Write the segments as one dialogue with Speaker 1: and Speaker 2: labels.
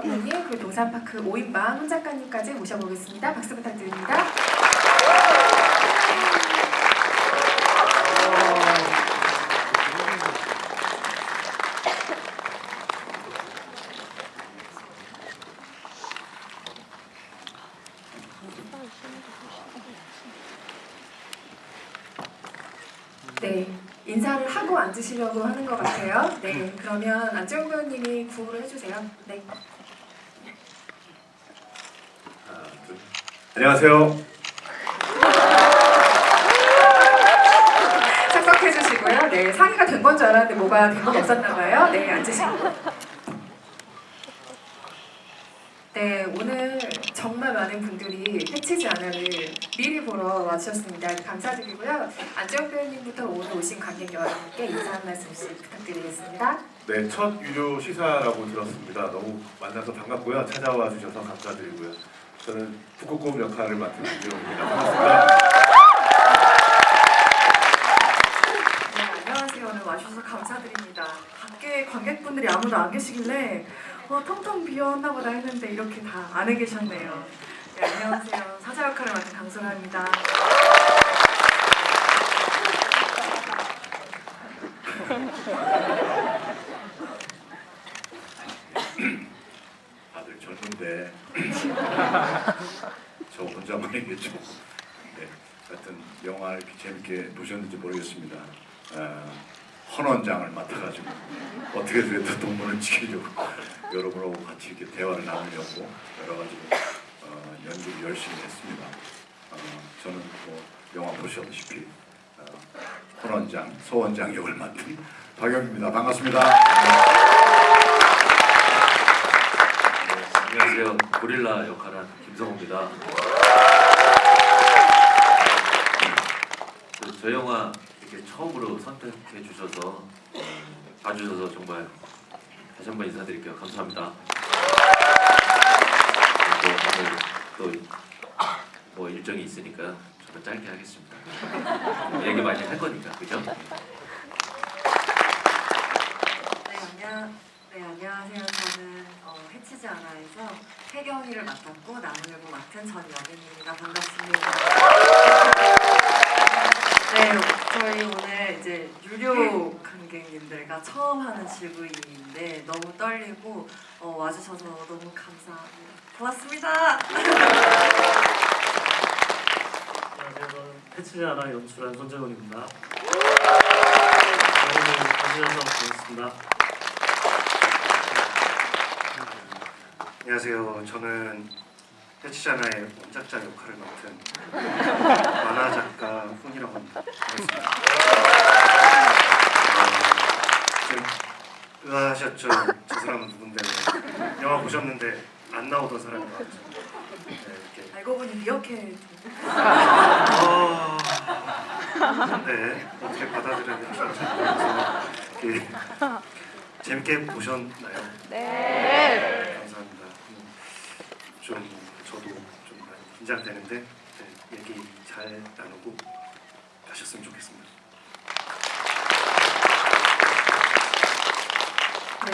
Speaker 1: 배우님 그리고 동산파크 5인방 손 작가님까지 모셔보겠습니다. 박수 부탁드립니다. 네, 인사를 하고 앉으시려고 하는 것 같아요. 네, 그러면 안재홍 배우님이 구호를 해주세요. 네.
Speaker 2: 안녕하세요.
Speaker 1: 착석해주시고요. 네, 상의가 된 건 줄 알았는데 뭐가 된 건 없었나 봐요. 네, 앉으시고. 네, 오늘 정말 많은 분들이 해치지 않아를 미리 보러 와주셨습니다. 감사드리고요. 안재홍 배우님부터 오늘 오신 관객 여러분께 인사 한 말씀씩 부탁드리겠습니다.
Speaker 2: 네, 첫 유료 시사라고 들었습니다. 너무 만나서 반갑고요. 찾아와 주셔서 감사드리고요. 저는 북극곰 역할을 맡은 안재홍입니다. 반갑습니다.
Speaker 1: 네, 안녕하세요. 오늘 와주셔서 감사드립니다. 밖에 관객분들이 아무도 안 계시길래 텅텅 비었나 보다 했는데 이렇게 다 안에 계셨네요. 네, 안녕하세요. 사자 역할을 맡은 강소라입니다.
Speaker 2: 다들 젊은데 저 혼자만 얘기했죠. 네, 하여튼 영화를 이렇게 재밌게 보셨는지 모르겠습니다. 헌원장을 맡아가지고 어떻게든 동물을 지키려고 여러분하고 같이 이렇게 대화를 나누려고 여러 가지 연기를 열심히 했습니다. 저는 뭐 영화 보셨다시피 헌원장, 소원장 역을 맡은 박영입니다. 반갑습니다.
Speaker 3: 안녕하세요. 고릴라 역할한 김성호입니다. 저 영화 이렇게 처음으로 선택해 주셔서 봐주셔서 정말 다시 한번 인사드릴게요. 감사합니다. 오늘 또 뭐 일정이 있으니까 저는 짧게 하겠습니다. 얘기 많이 할 거니까, 그죠?
Speaker 4: 네, 안녕하세요. 저는 해치지 않아에서 혜경이를 맡았고 나무늘보 맡은 전여빈입니다. 반갑습니다. 네, 저희 오늘 이제 유료 관객님들과 처음 하는 GV인데 너무 떨리고 와주셔서 너무 감사합니다. 고맙습니다.
Speaker 5: 안녕하세요. 저는 해치지 않아 연출한 손재훈입니다. 오늘 봐주셔서 고맙습니다.
Speaker 6: 안녕하세요. 저는 해치지 않아의 원작자 역할을 맡은 만화 작가 훈이라고 합니다. 반갑습니다. 좀 의아하셨죠? 저 사람은 누군데? 영화 보셨는데 안 나오던 사람인 것 같죠? 네, 이렇게
Speaker 1: 알고 보니 미어캣.
Speaker 6: 네, 어떻게 받아들여야 될지 잘 모르겠어요. 이렇게 재밌게 보셨나요? 네. 감사합니다. 좀 저도 좀 많이 긴장되는데 네, 얘기 잘 나누고 가셨으면 좋겠습니다.
Speaker 1: 네.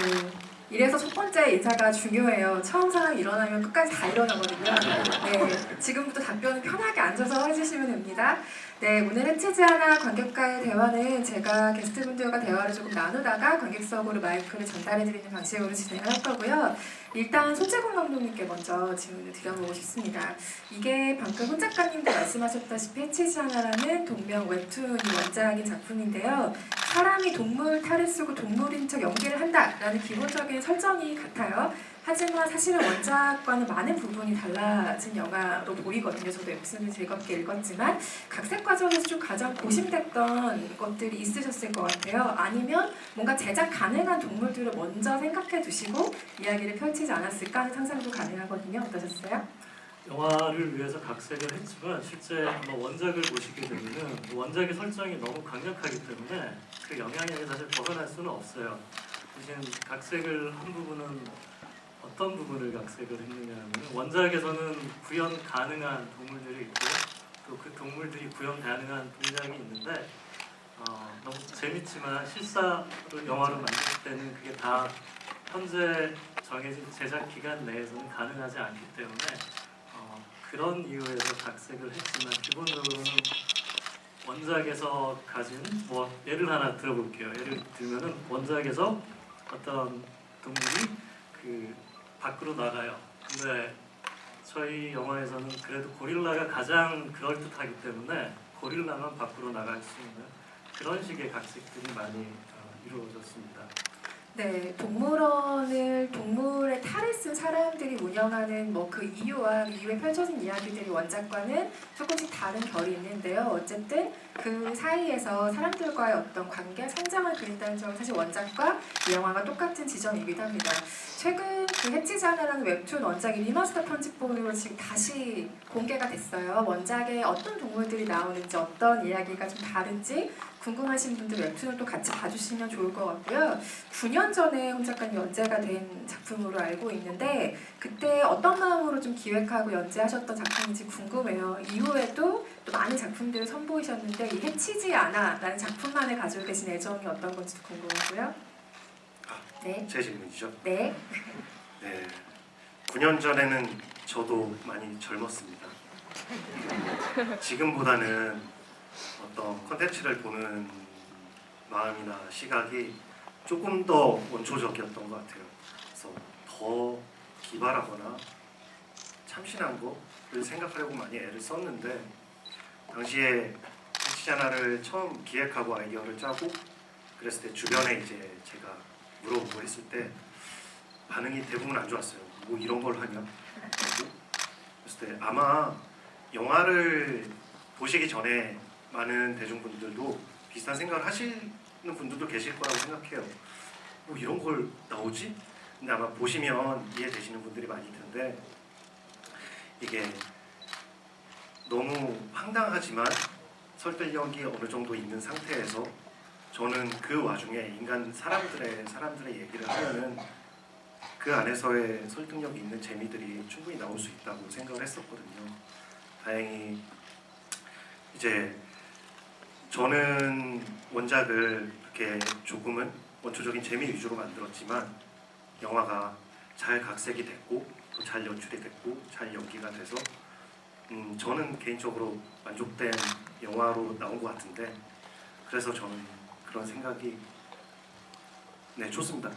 Speaker 1: 이래서 첫 번째 인사가 중요해요. 처음 상황이 일어나면 끝까지 다 일어나거든요. 네, 지금부터 답변은 편하게 앉아서 해주시면 됩니다. 네, 오늘 해치지 않아 관객과의 대화는 제가 게스트분들과 대화를 조금 나누다가 관객석으로 마이크를 전달해드리는 방식으로 진행을 할 거고요. 일단 손재공 감독님께 먼저 질문을 드려보고 싶습니다. 이게 방금 손 작가님도 말씀하셨다시피 해치지 않아라는 동명 웹툰이 원작인 작품인데요. 사람이 동물 탈을 쓰고 동물인 척 연기를 한다라는 기본적인 설정이 같아요. 하지만 사실은 원작과는 많은 부분이 달라진 영화로 보이거든요. 저도 웹툰을 즐겁게 읽었지만 각색 과정에서 좀 가장 고심됐던 것들이 있으셨을 것 같아요. 아니면 뭔가 제작 가능한 동물들을 먼저 생각해 두시고 이야기를 펼치지 않았을까 하는 상상도 가능하거든요. 어떠셨어요?
Speaker 5: 영화를 위해서 각색을 했지만 실제 한번 원작을 보시게 되면은 원작의 설정이 너무 강력하기 때문에 그 영향에 사실 벗어날 수는 없어요. 대신 각색을 한 부분은 어떤 부분을 각색을 했느냐 하면 원작에서는 구현 가능한 동물들이 있고 또 그 동물들이 구현 가능한 동작이 있는데 너무 재밌지만 실사로 영화로 만들 때는 그게 다 현재 정해진 제작 기간 내에서는 가능하지 않기 때문에 그런 이유에서 각색을 했지만 기본적으로는 원작에서 가진 뭐 예를 하나 들어볼게요. 예를 들면은 원작에서 어떤 동물이 그 밖으로 나가요. 근데 저희 영화에서는 그래도 고릴라가 가장 그럴듯하기 때문에 고릴라만 밖으로 나갈 수 있는 그런 식의 각색들이 많이 이루어졌습니다.
Speaker 1: 네, 동물원을 동물의 탈을 쓴 사람들이 운영하는 뭐 그 이유와 그 이후에 펼쳐진 이야기들이 원작과는 조금씩 다른 결이 있는데요. 어쨌든 그 사이에서 사람들과의 어떤 관계 성장을 그린다는 점은 사실 원작과 이 영화가 똑같은 지점이기도 합니다. 최근 그 해치지 않아라는 웹툰 원작이 리마스터 편집본으로 지금 다시 공개가 됐어요. 원작에 어떤 동물들이 나오는지 어떤 이야기가 좀 다른지 궁금하신 분들 웹툰을 또 같이 봐주시면 좋을 것 같고요. 9년 전에 홍 작가님 연재가 된 작품으로 알고 있는데 그때 어떤 마음으로 좀 기획하고 연재하셨던 작품인지 궁금해요. 이후에도 또 많은 작품들을 선보이셨는데 이 해치지 않아라는 작품만을 가지고 계신 애정이 어떤 건지도 궁금하고요. 네.
Speaker 6: 제 질문이죠.
Speaker 1: 네.
Speaker 6: 네, 9년 전에는 저도 많이 젊었습니다. 지금보다는 어떤 컨텐츠를 보는 마음이나 시각이 조금 더 원초적이었던 것 같아요. 그래서 더 기발하거나 참신한 거를 생각하려고 많이 애를 썼는데 당시에 해치자나를 처음 기획하고 아이디어를 짜고 그랬을 때 주변에 이제 제가 물어보고 했을 때 반응이 대부분 안 좋았어요. 뭐 이런 걸 하냐? 그랬을 때 아마 영화를 보시기 전에 많은 대중분들도 비슷한 생각을 하시는 분들도 계실 거라고 생각해요. 뭐 이런 걸 나오지? 근데 아마 보시면 이해되시는 분들이 많을 텐데 이게 너무 황당하지만 설득력이 어느 정도 있는 상태에서 저는 그 와중에 사람들의 얘기를 하면은 그 안에서의 설득력이 있는 재미들이 충분히 나올 수 있다고 생각을 했었거든요. 다행히 이제 저는 원작을 이렇게 조금은 원초적인 재미 위주로 만들었지만 영화가 잘 각색이 됐고 또 잘 연출이 됐고 잘 연기가 돼서 저는 개인적으로 만족된 영화로 나온 것 같은데 그래서 저는 그런 생각이 좋습니다.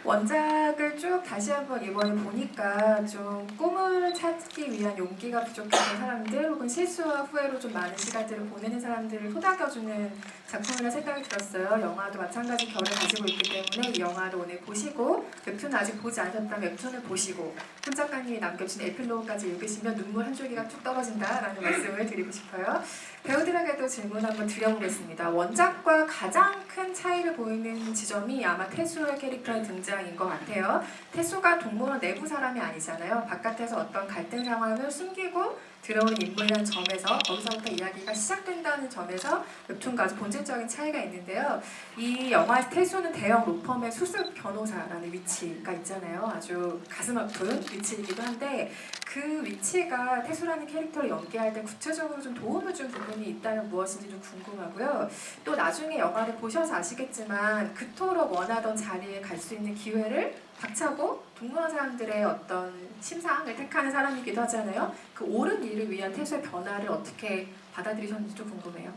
Speaker 1: 원작을 쭉 다시 한번 이번에 보니까 좀 꿈을 찾기 위한 용기가 부족했던 사람들 혹은 실수와 후회로 좀 많은 시간들을 보내는 사람들을 토닥여주는 작품이라 생각이 들었어요. 영화도 마찬가지 결을 가지고 있기 때문에 이 영화를 오늘 보시고 웹툰을 아직 보지 않으셨다면 웹툰을 보시고 손 작가님이 남겨주신 에필로그까지 읽으시면 눈물 한 줄기가 쭉 떨어진다라는 말씀을 드리고 싶어요. 배우들에게도 질문 한번 드려보겠습니다. 원작과 가장 큰 차이를 보이는 지점이 아마 태수의 캐릭터의 등장인 것 같아요. 태수가 동물원 내부 사람이 아니잖아요. 바깥에서 어떤 갈등 상황을 숨기고 들어오는 인물이라는 점에서 거기서부터 이야기가 시작된다는 점에서 웹툰과 아주 본질적인 차이가 있는데요. 이 영화의 태수는 대형 로펌의 수습 변호사라는 위치가 있잖아요. 아주 가슴 아픈 위치이기도 한데 그 위치가 태수라는 캐릭터를 연기할 때 구체적으로 좀 도움을 준 부분이 있다면 무엇인지 좀 궁금하고요. 또 나중에 영화를 보셔서 아시겠지만 그토록 원하던 자리에 갈 수 있는 기회를 박차고 동물원 사람들의 어떤 심상을 택하는 사람이기도 하잖아요. 그 옳은 일을 위한 태수의 변화를 어떻게 받아들이셨는지 좀 궁금해요.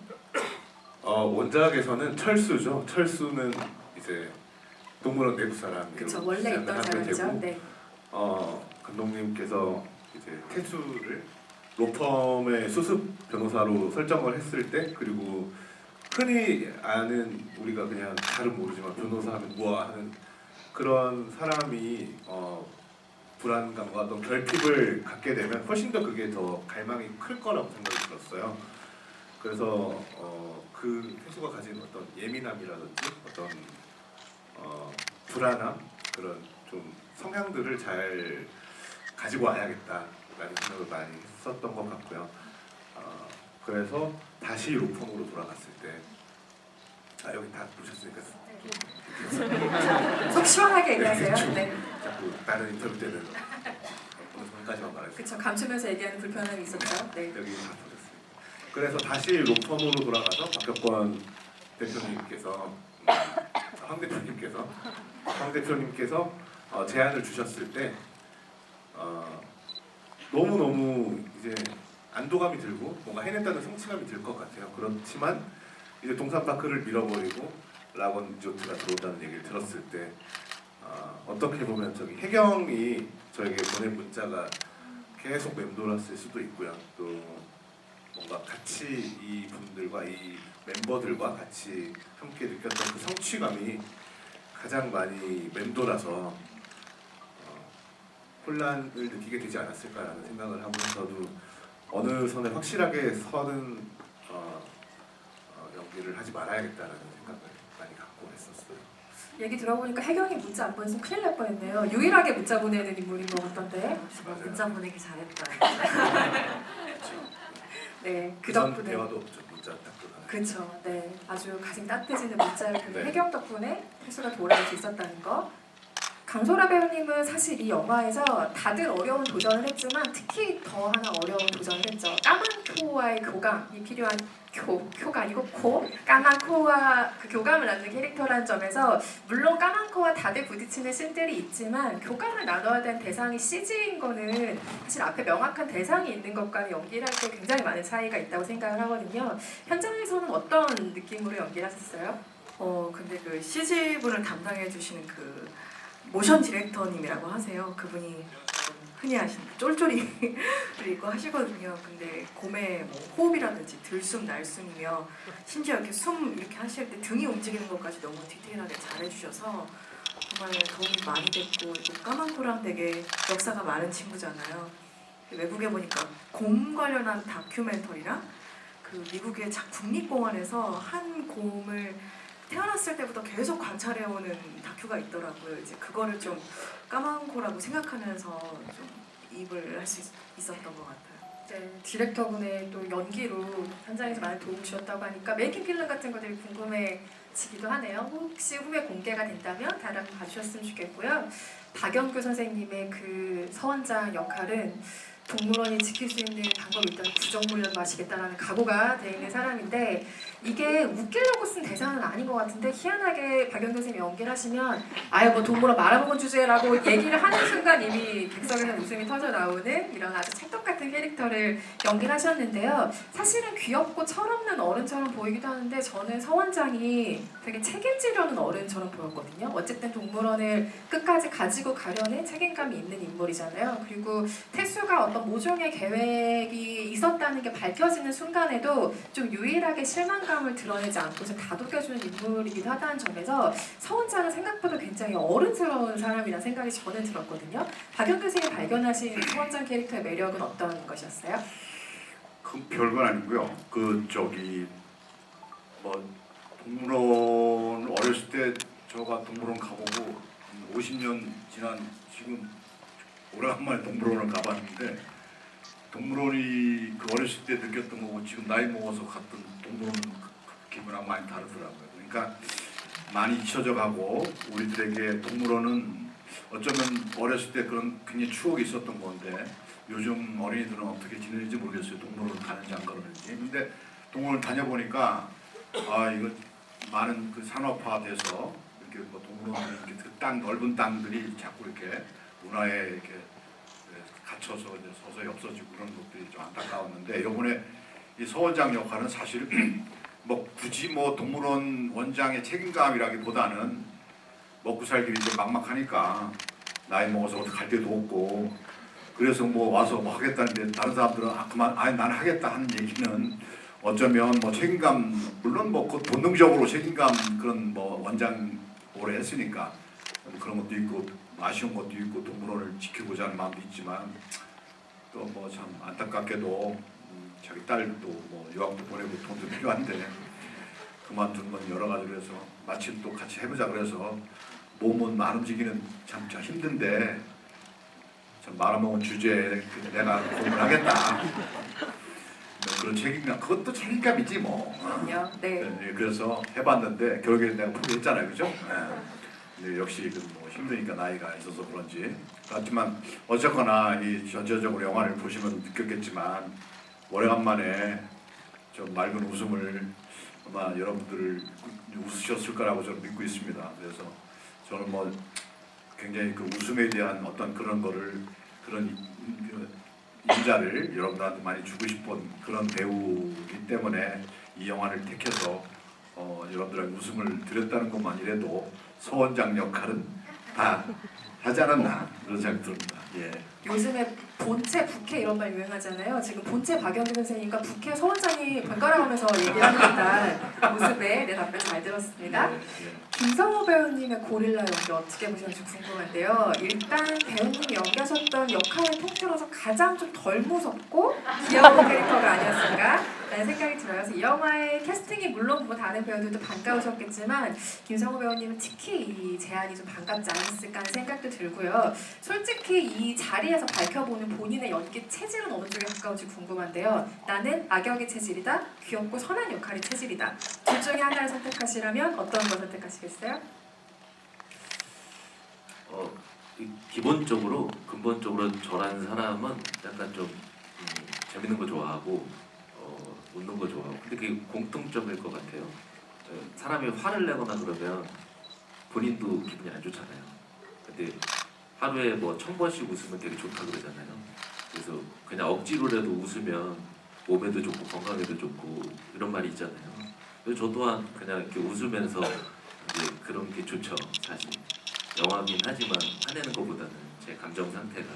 Speaker 7: 원작에서는 철수죠. 철수는 이제 동물원 내부 사람.
Speaker 1: 그렇죠. 원래 있던 사람이죠. 네.
Speaker 7: 감독님께서 이제 태수를 로펌의 수습 변호사로 설정을 했을 때 그리고 흔히 아는 우리가 그냥 잘은 모르지만 변호사하면 뭐야 하는 그런 사람이 불안감과 어떤 결핍을 갖게 되면 훨씬 더 그게 더 갈망이 클 거라고 생각이 들었어요. 그래서 그 태수가 가진 어떤 예민함이라든지 어떤 불안함 그런 좀 성향들을 잘 가지고 와야겠다라는 생각을 많이 했었던 것 같고요. 그래서 다시 로펌으로 돌아갔을 때 여기 다 보셨으니까
Speaker 1: 속 시원하게 얘기하세요. 네.
Speaker 7: 자꾸 다른 인터뷰 때는 어느 선까지만 말했어요.
Speaker 1: 그렇죠. 감추면서 얘기하는 불편함이 있었죠. 네.
Speaker 7: 여기 다 터졌어요. 그래서 다시 로펌으로 돌아가서 박혁권 대표님께서 황 대표님께서 제안을 주셨을 때 너무 이제 안도감이 들고 뭔가 해냈다는 성취감이 들 것 같아요. 그렇지만 이제 동산파크를 밀어버리고 락원 리조트가 들어온다는 얘기를 들었을 때 어떻게 보면 저기 혜경이 저에게 보낸 문자가 계속 맴돌았을 수도 있고요. 또 뭔가 같이 이 분들과 이 멤버들과 같이 함께 느꼈던 그 성취감이 가장 많이 맴돌아서 혼란을 느끼게 되지 않았을까라는 생각을 하면서도 어느 선에 확실하게 서는 연기를 하지 말아야겠다라는 생각을 많이 갖고 했었어요.
Speaker 1: 얘기 들어보니까 혜경이 문자 안 보냈으면 큰일 날 뻔했네요. 유일하게 문자 보내는 인물인 것 같던데.
Speaker 7: 맞아요.
Speaker 4: 문자 보내기 잘했다.
Speaker 1: 네, 그
Speaker 7: 그전
Speaker 1: 덕분에.
Speaker 7: 대화도 없죠. 문자 딱 들어가는.
Speaker 1: 그렇죠. 네, 아주 가슴 따뜻해지는 문자를 보낸
Speaker 7: 네.
Speaker 1: 혜경 덕분에 태수가 돌아올 수 있었다는 거. 강소라 배우님은 사실 이 영화에서 다들 어려운 도전을 했지만 특히 더 하나 어려운 도전을 했죠. 까만 코와의 교감이 필요한 교가 아니고 까만 코와 그 교감을 나누는 캐릭터라는 점에서 물론 까만 코와 다들 부딪히는 씬들이 있지만 교감을 나눠야 되는 대상이 CG인 거는 사실 앞에 명확한 대상이 있는 것과는 연기를 할 때 굉장히 많은 차이가 있다고 생각을 하거든요. 현장에서는 어떤 느낌으로 연기를 하셨어요?
Speaker 8: 근데 그 CG 분을 담당해 주시는 그 모션 디렉터님이라고 하세요. 그분이 흔히 하시는 쫄쫄이를 입고 하시거든요. 근데 곰의 뭐 호흡이라든지 들숨, 날숨이며 심지어 이렇게 숨 이렇게 하실 때 등이 움직이는 것까지 너무 디테일하게 잘해주셔서 정말 도움이 많이 됐고 또 까만코랑 되게 역사가 많은 친구잖아요. 외국에 보니까 곰 관련한 다큐멘터리랑 그 미국의 국립공원에서 한 곰을 태어났을 때부터 계속 관찰해오는 다큐가 있더라고요. 이제 그거를 좀 까만코라고 생각하면서 좀 입을 할 수 있었던 것 같아요.
Speaker 1: 네, 디렉터분의 또 연기로 현장에서 많은 도움을 주셨다고 하니까 메이킹 필름 같은 것들이 궁금해지기도 하네요. 혹시 후에 공개가 된다면 다들 한번 봐주셨으면 좋겠고요. 박영규 선생님의 그 서원장 역할은 동물원이 지킬 수 있는 방법이 있다면 구정물이라도 마시겠다라는 각오가 돼 있는 사람인데 이게 웃기려고 쓴 대사는 아닌 것 같은데 희한하게 박영규 선생님이 연기를 하시면 아유 뭐 동물원 말아먹은 주제라고 얘기를 하는 순간 이미 객석에서 웃음이 터져 나오는 이런 아주 찰떡같은 캐릭터를 연기를 하셨는데요. 사실은 귀엽고 철없는 어른처럼 보이기도 하는데 저는 서원장이 되게 책임지려는 어른처럼 보였거든요. 어쨌든 동물원을 끝까지 가지고 가려는 책임감이 있는 인물이잖아요. 그리고 태수가 어떤 모종의 계획이 있었다는 게 밝혀지는 순간에도 좀 유일하게 실망감을 드러내지 않고 좀 다독여주는 인물이기도 하다는 점에서 서원장은 생각보다 굉장히 어른스러운 사람이라는 생각이 저는 들었거든요. 박영규 선생님이 발견하신 서원장 캐릭터의 매력은 어떤 것이었어요?
Speaker 2: 그 별건 아니고요. 뭐 동물원 어렸을 때 저가 동물원 가보고 50년 지난 지금 오래간만에 동물원을 가봤는데 동물원이 그 어렸을 때 느꼈던 거고 지금 나이 먹어서 갔던 동물원 기분하고 많이 다르더라고요. 그러니까 많이 잊혀져 가고 우리들에게 동물원은 어쩌면 어렸을 때 그런 굉장히 추억이 있었던 건데 요즘 어린이들은 어떻게 지내는지 모르겠어요. 동물원 가는지 안 가는지. 근데 동물원 다녀보니까 이거 많은 그 산업화돼서 이렇게 뭐 동물원 이렇게 그 땅 넓은 땅들이 자꾸 이렇게 문화에 이렇게 갇혀서 이제 서서히 없어지고 그런 것들이 좀 안타까웠는데 이번에 이 서원장 역할은 사실 뭐 굳이 뭐 동물원 원장의 책임감이라기보다는 먹고 살길이 좀 막막하니까 나이 먹어서 어디 갈 데도 없고 그래서 뭐 와서 뭐 하겠다는데 다른 사람들은 나는 하겠다 하는 얘기는 어쩌면 뭐 책임감 물론 뭐 그 본능적으로 책임감 그런 뭐 원장 오래 했으니까 그런 것도 있고 아쉬운 것도 있고 동물원을 지키고자 하는 마음도 있지만 또 뭐 참 안타깝게도 자기 딸도 뭐 유학도 보내고 돈도 필요한데 그만둔 건 여러 가지로 해서 마침 또 같이 해보자 그래서 몸은 안 움직이는 참 힘든데 참 말아먹은 주제에 내가 고민하겠다 그런 책임감 그것도 책임감이지 뭐.
Speaker 1: 네.
Speaker 2: 그래서 해봤는데 결국에 내가 포기했잖아요, 그죠? 근데 역시 뭐 힘드니까 나이가 있어서 그런지 하지만 어쨌거나 이 전체적으로 영화를 보시면 느꼈겠지만 오래간만에 좀 맑은 웃음을 아마 여러분들 웃으셨을 거라고 저는 믿고 있습니다. 그래서 저는 뭐 굉장히 그 웃음에 대한 어떤 그런 거를 그런 인자를 여러분들한테 많이 주고 싶은 그런 배우이기 때문에 이 영화를 택해서 여러분들에게 웃음을 드렸다는 것만이라도 서원장 역할은 다 하지 않았나 그런 생각이 듭니다. 예.
Speaker 1: 요즘에 본체 부캐 이런 말 유행하잖아요. 지금 본체 박연기 선생님과 부캐 서원장이 번갈아가면서 얘기하는 듯한 모습에 내 답변 잘 들었습니다. 김성호 배우님의 고릴라 연기 어떻게 보셨는지 궁금한데요. 일단 배우님이 연기하셨던 역할을 통틀어서 가장 좀 덜 무섭고 귀여운 캐릭터가 아니었을까 라는 생각이 들어요. 그래서 이 영화의 캐스팅이 물론 뭐 다른 배우들도 반가우셨겠지만 김성호 배우님은 특히 이 제안이 좀 반갑지 않았을까 하는 생각도 들고요. 솔직히 이 자리에서 밝혀보는 본인의 연기 체질은 어느 쪽에 가까운지 궁금한데요. 나는 악역의 체질이다, 귀엽고 선한 역할의 체질이다. 둘 중에 하나를 선택하시라면 어떤 걸 선택하시겠어요?
Speaker 3: 기본적으로 근본적으로 저라는 사람은 약간 좀 재밌는 거 좋아하고 웃는 거 좋아하고 근데 그게 공통점일 것 같아요. 사람이 화를 내거나 그러면 본인도 기분이 안 좋잖아요. 근데 하루에 뭐 1000번씩 웃으면 되게 좋다 그러잖아요. 그래서 그냥 억지로라도 웃으면 몸에도 좋고 건강에도 좋고 이런 말이 있잖아요. 그래서 저 또한 그냥 이렇게 웃으면서 이제 그런 게 좋죠. 사실 영화긴 하지만 화내는 것보다는 제 감정 상태가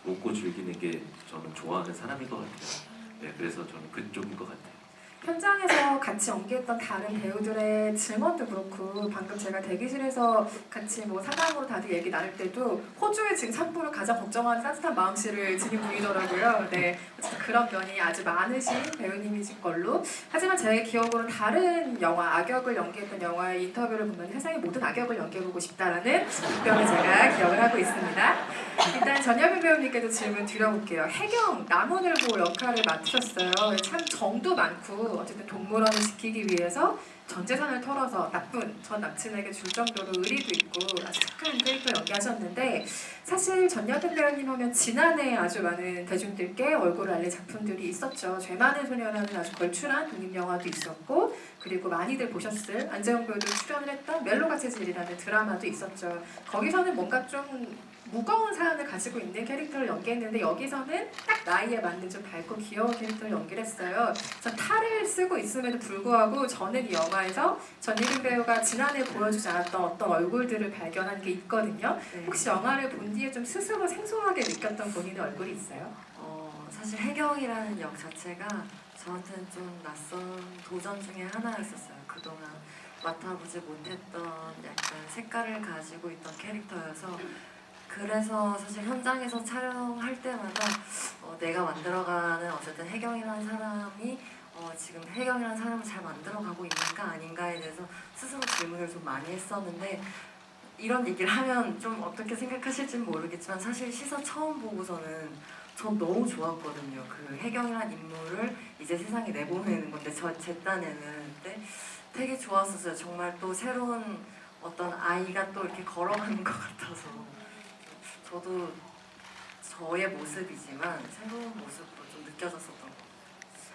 Speaker 3: 웃고 즐기는 게 저는 좋아하는 사람인 것 같아요. 네, 그래서 저는 그쪽인 것 같아요.
Speaker 1: 현장에서 같이 연기했던 다른 배우들의 증언도 그렇고 방금 제가 대기실에서 같이 뭐 사담으로 다들 얘기 나눌 때도 호주의 지금 산불을 가장 걱정하는 따뜻한 마음씨를 지닌 분이더라고요. 네, 어쨌든 그런 면이 아주 많으신 배우님이실 걸로. 하지만 제 기억으로는 다른 영화, 악역을 연기했던 영화의 인터뷰를 보면 세상의 모든 악역을 연기해보고 싶다라는 답변을 제가 기억을 하고 있습니다. 일단 전여빈 배우님께도 질문 드려볼게요. 해경 남원을보 역할을 맡으셨어요. 참 정도 많고 어쨌든 동물원을 지키기 위해서 전 재산을 털어서 나쁜 전 남친에게 줄 정도로 의리도 있고 아주 착한 캐릭터 연기하셨는데 사실 전여빈 배우님 하면 지난해 아주 많은 대중들께 얼굴을 알린 작품들이 있었죠. 죄 많은 소녀라는 아주 걸출한 독립영화도 있었고 그리고 많이들 보셨을 안재홍 배우도 출연을 했던 멜로가 체질이라는 드라마도 있었죠. 거기서는 뭔가 좀 무거운 사안을 가지고 있는 캐릭터를 연기했는데 여기서는 딱 나이에 맞는 좀 밝고 귀여운 캐릭터를 연기를 했어요. 저 탈을 쓰고 있음에도 불구하고 저는 이 영화에서 전예빈 배우가 지난해 보여주지 않았던 어떤 얼굴들을 발견한 게 있거든요.
Speaker 4: 네.
Speaker 1: 혹시 영화를 본 뒤에 좀 스스로 생소하게 느꼈던 본인의 얼굴이 있어요?
Speaker 4: 사실 해경이라는 역 자체가 저한테는 좀 낯선 도전 중에 하나였었어요. 그동안 맡아보지 못했던 약간 색깔을 가지고 있던 캐릭터여서 그래서 사실 현장에서 촬영할 때마다 내가 만들어가는 어쨌든 해경이라는 사람이 지금 해경이라는 사람을 잘 만들어가고 있는가 아닌가에 대해서 스스로 질문을 좀 많이 했었는데 이런 얘기를 하면 좀 어떻게 생각하실지는 모르겠지만 사실 시사 처음 보고서는 전 너무 좋았거든요. 그 해경이라는 인물을 이제 세상에 내보내는 건데 제 딴에는 근데 되게 좋았었어요. 정말 또 새로운 어떤 아이가 또 이렇게 걸어가는 것 같아서 저도 저의 모습이지만 새로운 모습으로 좀 느껴졌었던 것 같아요.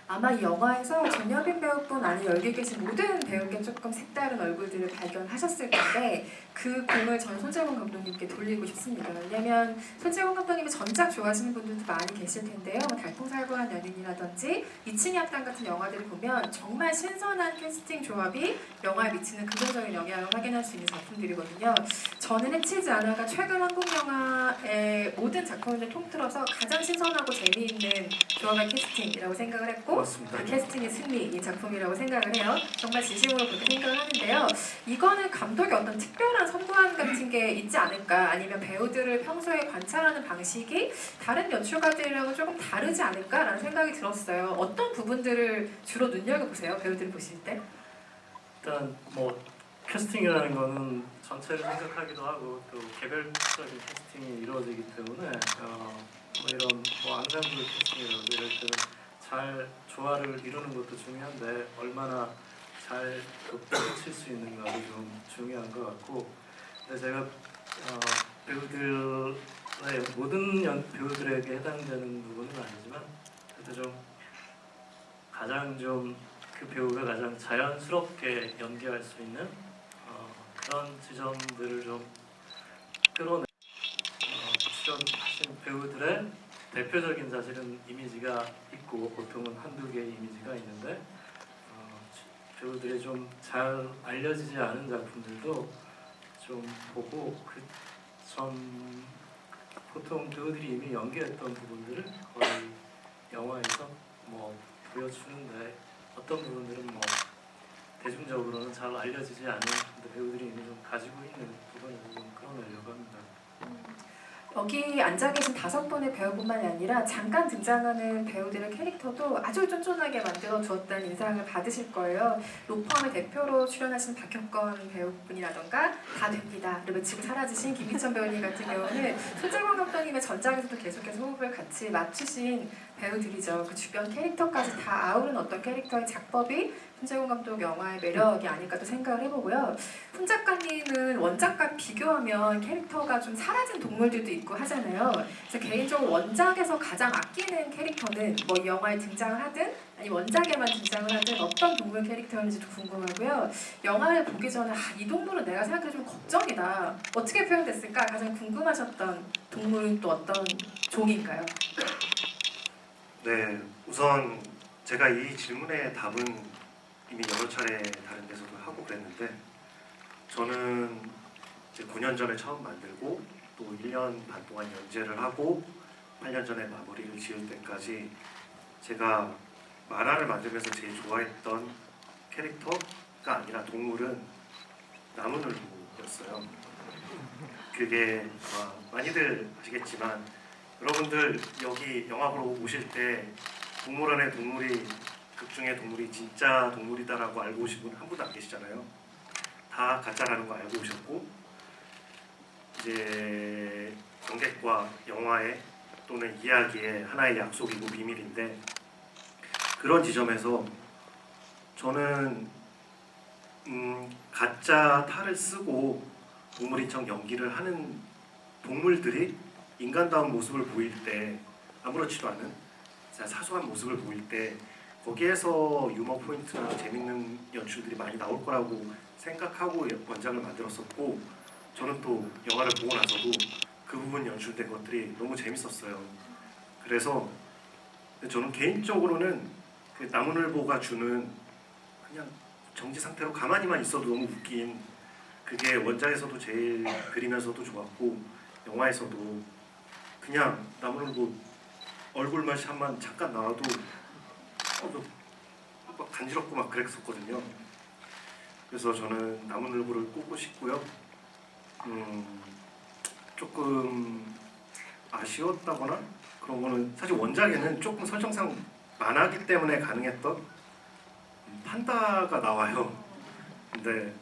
Speaker 1: 아마 이 영화에서 전여빈 배우뿐 아니라 여기 계신 모든 배우께 조금 색다른 얼굴들을 발견하셨을 텐데 그 공을 저는 손재곤 감독님께 돌리고 싶습니다. 왜냐면 손재곤 감독님의 전작 좋아하시는 분들도 많이 계실 텐데요. 달풍살구한 연인이라든지 2층의 앞당 같은 영화들을 보면 정말 신선한 캐스팅 조합이 영화에 미치는 긍정적인 영향을 확인할 수 있는 작품들이거든요. 저는 해치지 않아가 최근 한국 영화의 모든 작품을 통틀어서 가장 신선하고 재미있는 조합의 캐스팅이라고 생각을 했고
Speaker 6: 맞습니다.
Speaker 1: 그 캐스팅의 승리인 작품이라고 생각을 해요. 정말 진심으로 그렇게 생각을 하는데요. 이거는 감독의 어떤 특별한 선도함 같은 게 있지 않을까 아니면 배우들을 평소에 관찰하는 방식이 다른 연출가들이랑은 조금 다르지 않을까라는 생각이 들었어요. 어떤 부분들을 주로 눈여겨보세요? 배우들을 보실 때?
Speaker 5: 일단 뭐 캐스팅이라는 거는 전체를 생각하기도 하고 또 개별적인 캐스팅이 이루어지기 때문에 뭐 이런 뭐 앙상블 캐스팅이라든지 이럴 때는 잘 조화를 이루는 것도 중요한데 얼마나 잘 겹칠 수 있는가도 좀 중요한 것 같고 근데 제가 배우들의 모든 배우들에게 해당되는 부분은 아니지만 그래도 좀 가장 좀 그 배우가 가장 자연스럽게 연기할 수 있는 그런 지점들을 좀 끌어내 출연하신 배우들의 대표적인 사실은 이미지가 있고 보통은 한두 개의 이미지가 있는데 배우들이 좀 잘 알려지지 않은 작품들도 좀 보고 전 보통 배우들이 이미 연기했던 부분들을 거의 영화에서 뭐 보여주는데 어떤 부분들은 뭐 대중적으로는 잘 알려지지 않은 배우들이 이미 좀 가지고 있는 부분을 좀 끌어내려고 합니다.
Speaker 1: 여기 앉아 계신 5분의 배우뿐만이 아니라 잠깐 등장하는 배우들의 캐릭터도 아주 쫀쫀하게 만들어 주었다는 인상을 받으실 거예요. 로펌의 대표로 출연하신 박혁건 배우분이라던가 다 됩니다. 그리고 지금 사라지신 김희천 배우님 같은 경우는 손재관 감독님의 전작에서도 계속해서 호흡을 같이 맞추신 배우들이죠. 그 주변 캐릭터까지 다 아우른 어떤 캐릭터의 작법이 손재관 감독 영화의 매력이 아닐까도 생각을 해보고요. 손 작가님은 원작과 비교하면 캐릭터가 좀 사라진 동물들도 있고 하잖아요. 그래서 개인적으로 원작에서 가장 아끼는 캐릭터는 뭐 이 영화에 등장을 하든 아니 원작에만 등장을 하든 어떤 동물 캐릭터인지도 궁금하고요. 영화를 보기 전에 이 동물은 내가 생각해도 좀 걱정이다. 어떻게 표현됐을까? 가장 궁금하셨던 동물은 또 어떤 종인가요?
Speaker 6: 네, 우선 제가 이 질문의 답은 이미 여러 차례 다른 데서도 하고 그랬는데 저는 이제 9년 전에 처음 만들고 또 1년 반 동안 연재를 하고 8년 전에 마무리를 지을 때까지 제가 만화를 만들면서 제일 좋아했던 캐릭터가 아니라 동물은 나무늘보였어요. 그게 많이들 아시겠지만 여러분들 여기 영화 보러 오실 때 동물원의 동물이 극중의 동물이 진짜 동물이다라고 알고 오신 분 한 분도 안 계시잖아요. 다 가짜라는 거 알고 오셨고 이제 관객과 영화의 또는 이야기의 하나의 약속이고 비밀인데 그런 지점에서 저는 가짜 탈을 쓰고 동물인 척 연기를 하는 동물들이 인간다운 모습을 보일 때 아무렇지도 않은 사소한 모습을 보일 때 거기에서 유머 포인트나 재밌는 연출들이 많이 나올 거라고 생각하고 원작을 만들었었고 저는 또 영화를 보고 나서도 그 부분 연출된 것들이 너무 재밌었어요. 그래서 저는 개인적으로는 그 나무늘보가 주는 그냥 정지 상태로 가만히만 있어도 너무 웃긴 그게 원작에서도 제일 그리면서도 좋았고 영화에서도 그냥 나무늘보 얼굴만 샷만 잠깐 나와도 막 간지럽고 막 그랬었거든요. 그래서 저는 나무늘보를 꼽고 싶고요. 조금 아쉬웠다거나 그런 거는 사실 원작에는 조금 설정상 만화기 때문에 가능했던 판다가 나와요. 근데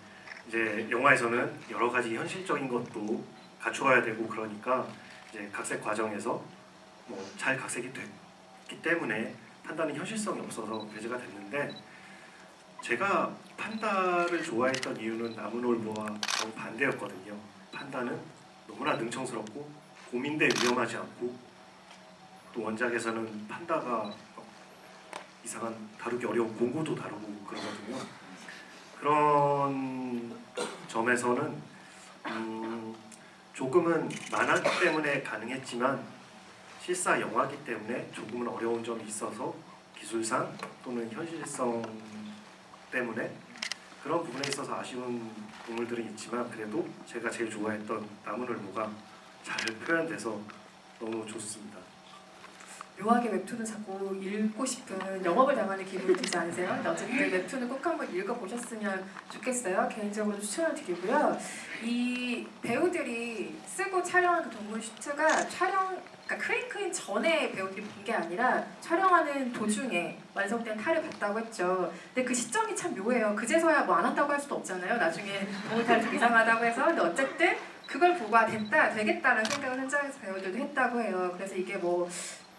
Speaker 6: 이제 영화에서는 여러 가지 현실적인 것도 갖추어야 되고 그러니까 이제 각색 과정에서 뭐 잘 각색이 됐기 때문에 판다는 현실성이 없어서 배제가 됐는데 제가 판다를 좋아했던 이유는 나무늘보와 너무 반대였거든요. 판다는 너무나 능청스럽고 곰인데 위험하지 않고 또 원작에서는 판다가 이상한 다루기 어려운 공구도 다루고 그러거든요. 그런 점에서는 조금은 만화기 때문에 가능했지만 실사 영화기 때문에 조금은 어려운 점이 있어서 기술상 또는 현실성 때문에 그런 부분에 있어서 아쉬운 동물들은 있지만 그래도 제가 제일 좋아했던 나무늘보가 잘 표현돼서 너무 좋습니다.
Speaker 1: 묘하게 웹툰을 자꾸 읽고 싶은 영업을 당하는 기분이 들지 않으세요? 근데 어쨌든 웹툰을 꼭 한번 읽어보셨으면 좋겠어요. 개인적으로 추천을 드리고요. 이 배우들이 쓰고 촬영한 그 동물 슈트가 그러니까 크랭크인 전에 배우들이 본 게 아니라 촬영하는 도중에 완성된 탈을 봤다고 했죠. 근데 그 시점이 참 묘해요. 그제서야 뭐 안 한다고 할 수도 없잖아요. 나중에 동물 탈이 좀 이상하다고 해서. 근데 어쨌든 그걸 보고 됐다, 되겠다라는 생각을 현장에서 배우들도 했다고 해요. 그래서 이게 뭐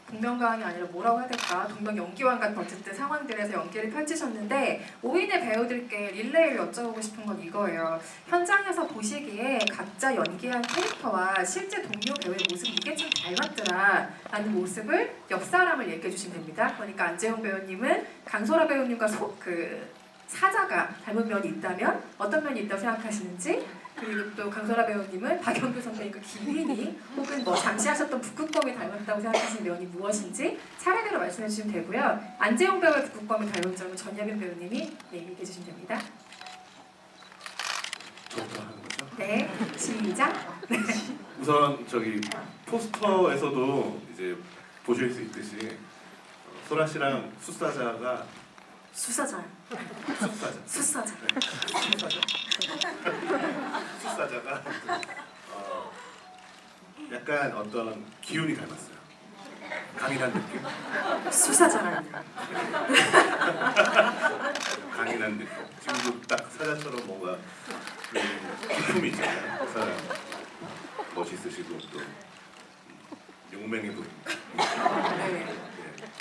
Speaker 1: 동명가왕이 아니라 뭐라고 해야 될까? 동명연기왕 같은 어쨌든 상황들에서 연기를 펼치셨는데 5인의 배우들께 릴레이를 여쭤보고 싶은 건 이거예요. 현장에서 보시기에 각자 연기한 캐릭터와 실제 동료 배우의 모습이 이게 좀 닮았더라 라는 모습을 옆 사람을 얘기해 주시면 됩니다. 그러니까 안재홍 배우님은 강소라 배우님과 사자가 닮은 면이 있다면 어떤 면이 있다고 생각하시는지, 그리고 또 강설아 배우님은 박영규 선배님과 김희니 혹은 뭐 잠시 하셨던 북극곰이 닮았다고 생각하시는 면이 무엇인지 차례대로 말씀해 주시면 되고요. 안재홍 배우의 북극곰이 닮은 점은 전여빈 배우님이 얘기해 주시면 됩니다.
Speaker 7: 저부터 하는 거죠?
Speaker 1: 네, 시작.
Speaker 7: 우선 저기 포스터에서도 이제 보실 수 있듯이 소라 씨랑 숫사자가
Speaker 8: 수사자요.
Speaker 7: 숫사자
Speaker 8: 수사자.
Speaker 7: 숫사자가 약간 어떤 기운이 닮았어요. 강인한 느낌.
Speaker 8: 수사자라는.
Speaker 7: 강인한 느낌. 지금도 딱 사자처럼 뭔가 그 기품이 있잖아요. 그 사람 멋있으시고 또 용맹해 보이고.
Speaker 1: 네.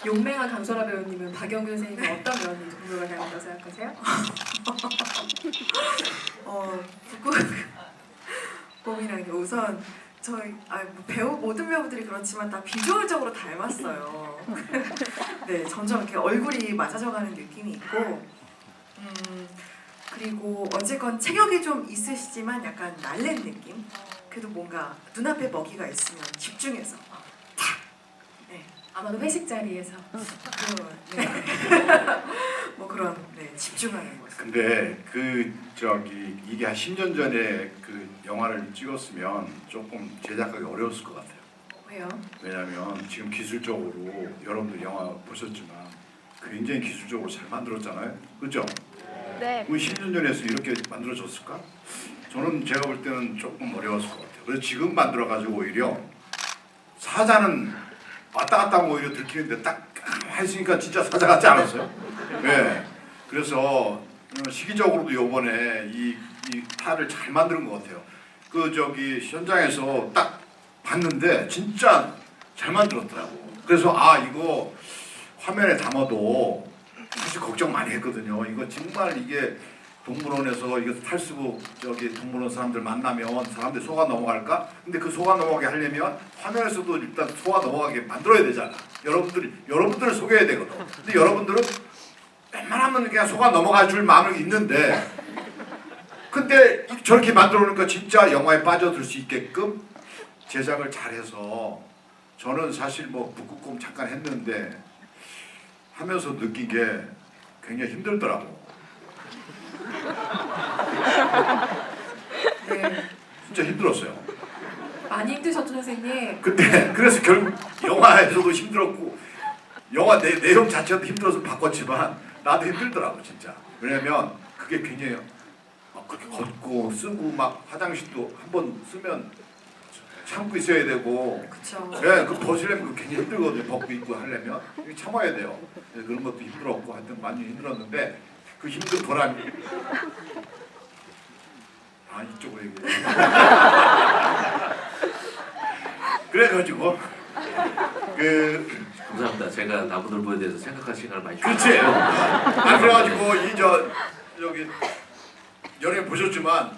Speaker 1: 용맹한 강설아 배우님은 박영규 선생님의 어떤 면이 동료가 닮았다고 생각하세요?
Speaker 8: 북극곰이라는 게 우선 저희 뭐 배우 모든 배우들이 그렇지만 다 비주얼적으로 닮았어요. 네, 점점 이렇게 얼굴이 맞아져가는 느낌이 있고, 그리고 어쨌건 체격이 좀 있으시지만 약간 날랜 느낌. 그래도 뭔가 눈앞에 먹이가 있으면 집중해서 탁. 네.
Speaker 1: 아마도 회식 자리에서.
Speaker 8: 네. 뭐 그런 집중하는 모습.
Speaker 2: 근데 그 저기 이게 한 10년 전에 그 영화를 찍었으면 조금 제작하기 어려웠을 것 같아요.
Speaker 1: 왜요?
Speaker 2: 왜냐하면 지금 기술적으로 여러분들 영화 보셨지만 굉장히 기술적으로 잘 만들었잖아요. 그렇죠?
Speaker 9: 네.
Speaker 2: 왜 10년 전에 이렇게 만들어졌을까? 저는 제가 볼 때는 조금 어려웠을 것 같아요. 그래서 지금 만들어가지고 오히려 사자는 왔다 갔다 하면 오히려 들키는데 딱 했으니까 진짜 사자 같지 않았어요? 네. 그래서 시기적으로도 요번에 이 탈을 잘 만드는 것 같아요. 그 저기 현장에서 딱 봤는데 진짜 잘 만들었더라고. 그래서 이거 화면에 담아도 사실 걱정 많이 했거든요. 이거 정말 이게 동물원에서 이거 탈 쓰고 저기 동물원 사람들 만나면 사람들 속아 넘어갈까? 근데 그 속아 넘어가게 하려면 화면에서도 일단 속아 넘어가게 만들어야 되잖아. 여러분들을 속여야 되거든. 근데 여러분들은 웬만하면 그냥 속아 넘어갈 줄 마음은 있는데, 근데 저렇게 만들어 놓으니까 진짜 영화에 빠져들 수 있게끔 제작을 잘해서 저는 사실 뭐 북극곰 잠깐 했는데 하면서 느낀 게 굉장히 힘들더라고.
Speaker 1: 네.
Speaker 2: 진짜 힘들었어요.
Speaker 1: 많이 힘드셨죠, 선생님?
Speaker 2: 근데 그래서 결국 영화에서도 힘들었고 영화 내용 자체도 힘들어서 바꿨지만 나도 힘들더라고 진짜. 왜냐면 그게 굉장히 그렇게 걷고 쓰고 막 화장실도 한번 쓰면 참고 있어야 되고.
Speaker 1: 그쵸.
Speaker 2: 네, 그 벗으려면 그 굉장히 힘들거든요. 벗고 입고 하려면 이게 참아야 돼요. 네, 그런 것도 힘들었고 하여튼 많이 힘들었는데 그 힘든 보람이 이쪽으로 얘기해. 그래가지고
Speaker 3: 감사합니다. 제가 나무늘보에 대해서 생각할 시간을 많이
Speaker 2: 그렇지. 그래가지고 저기 연예 보셨지만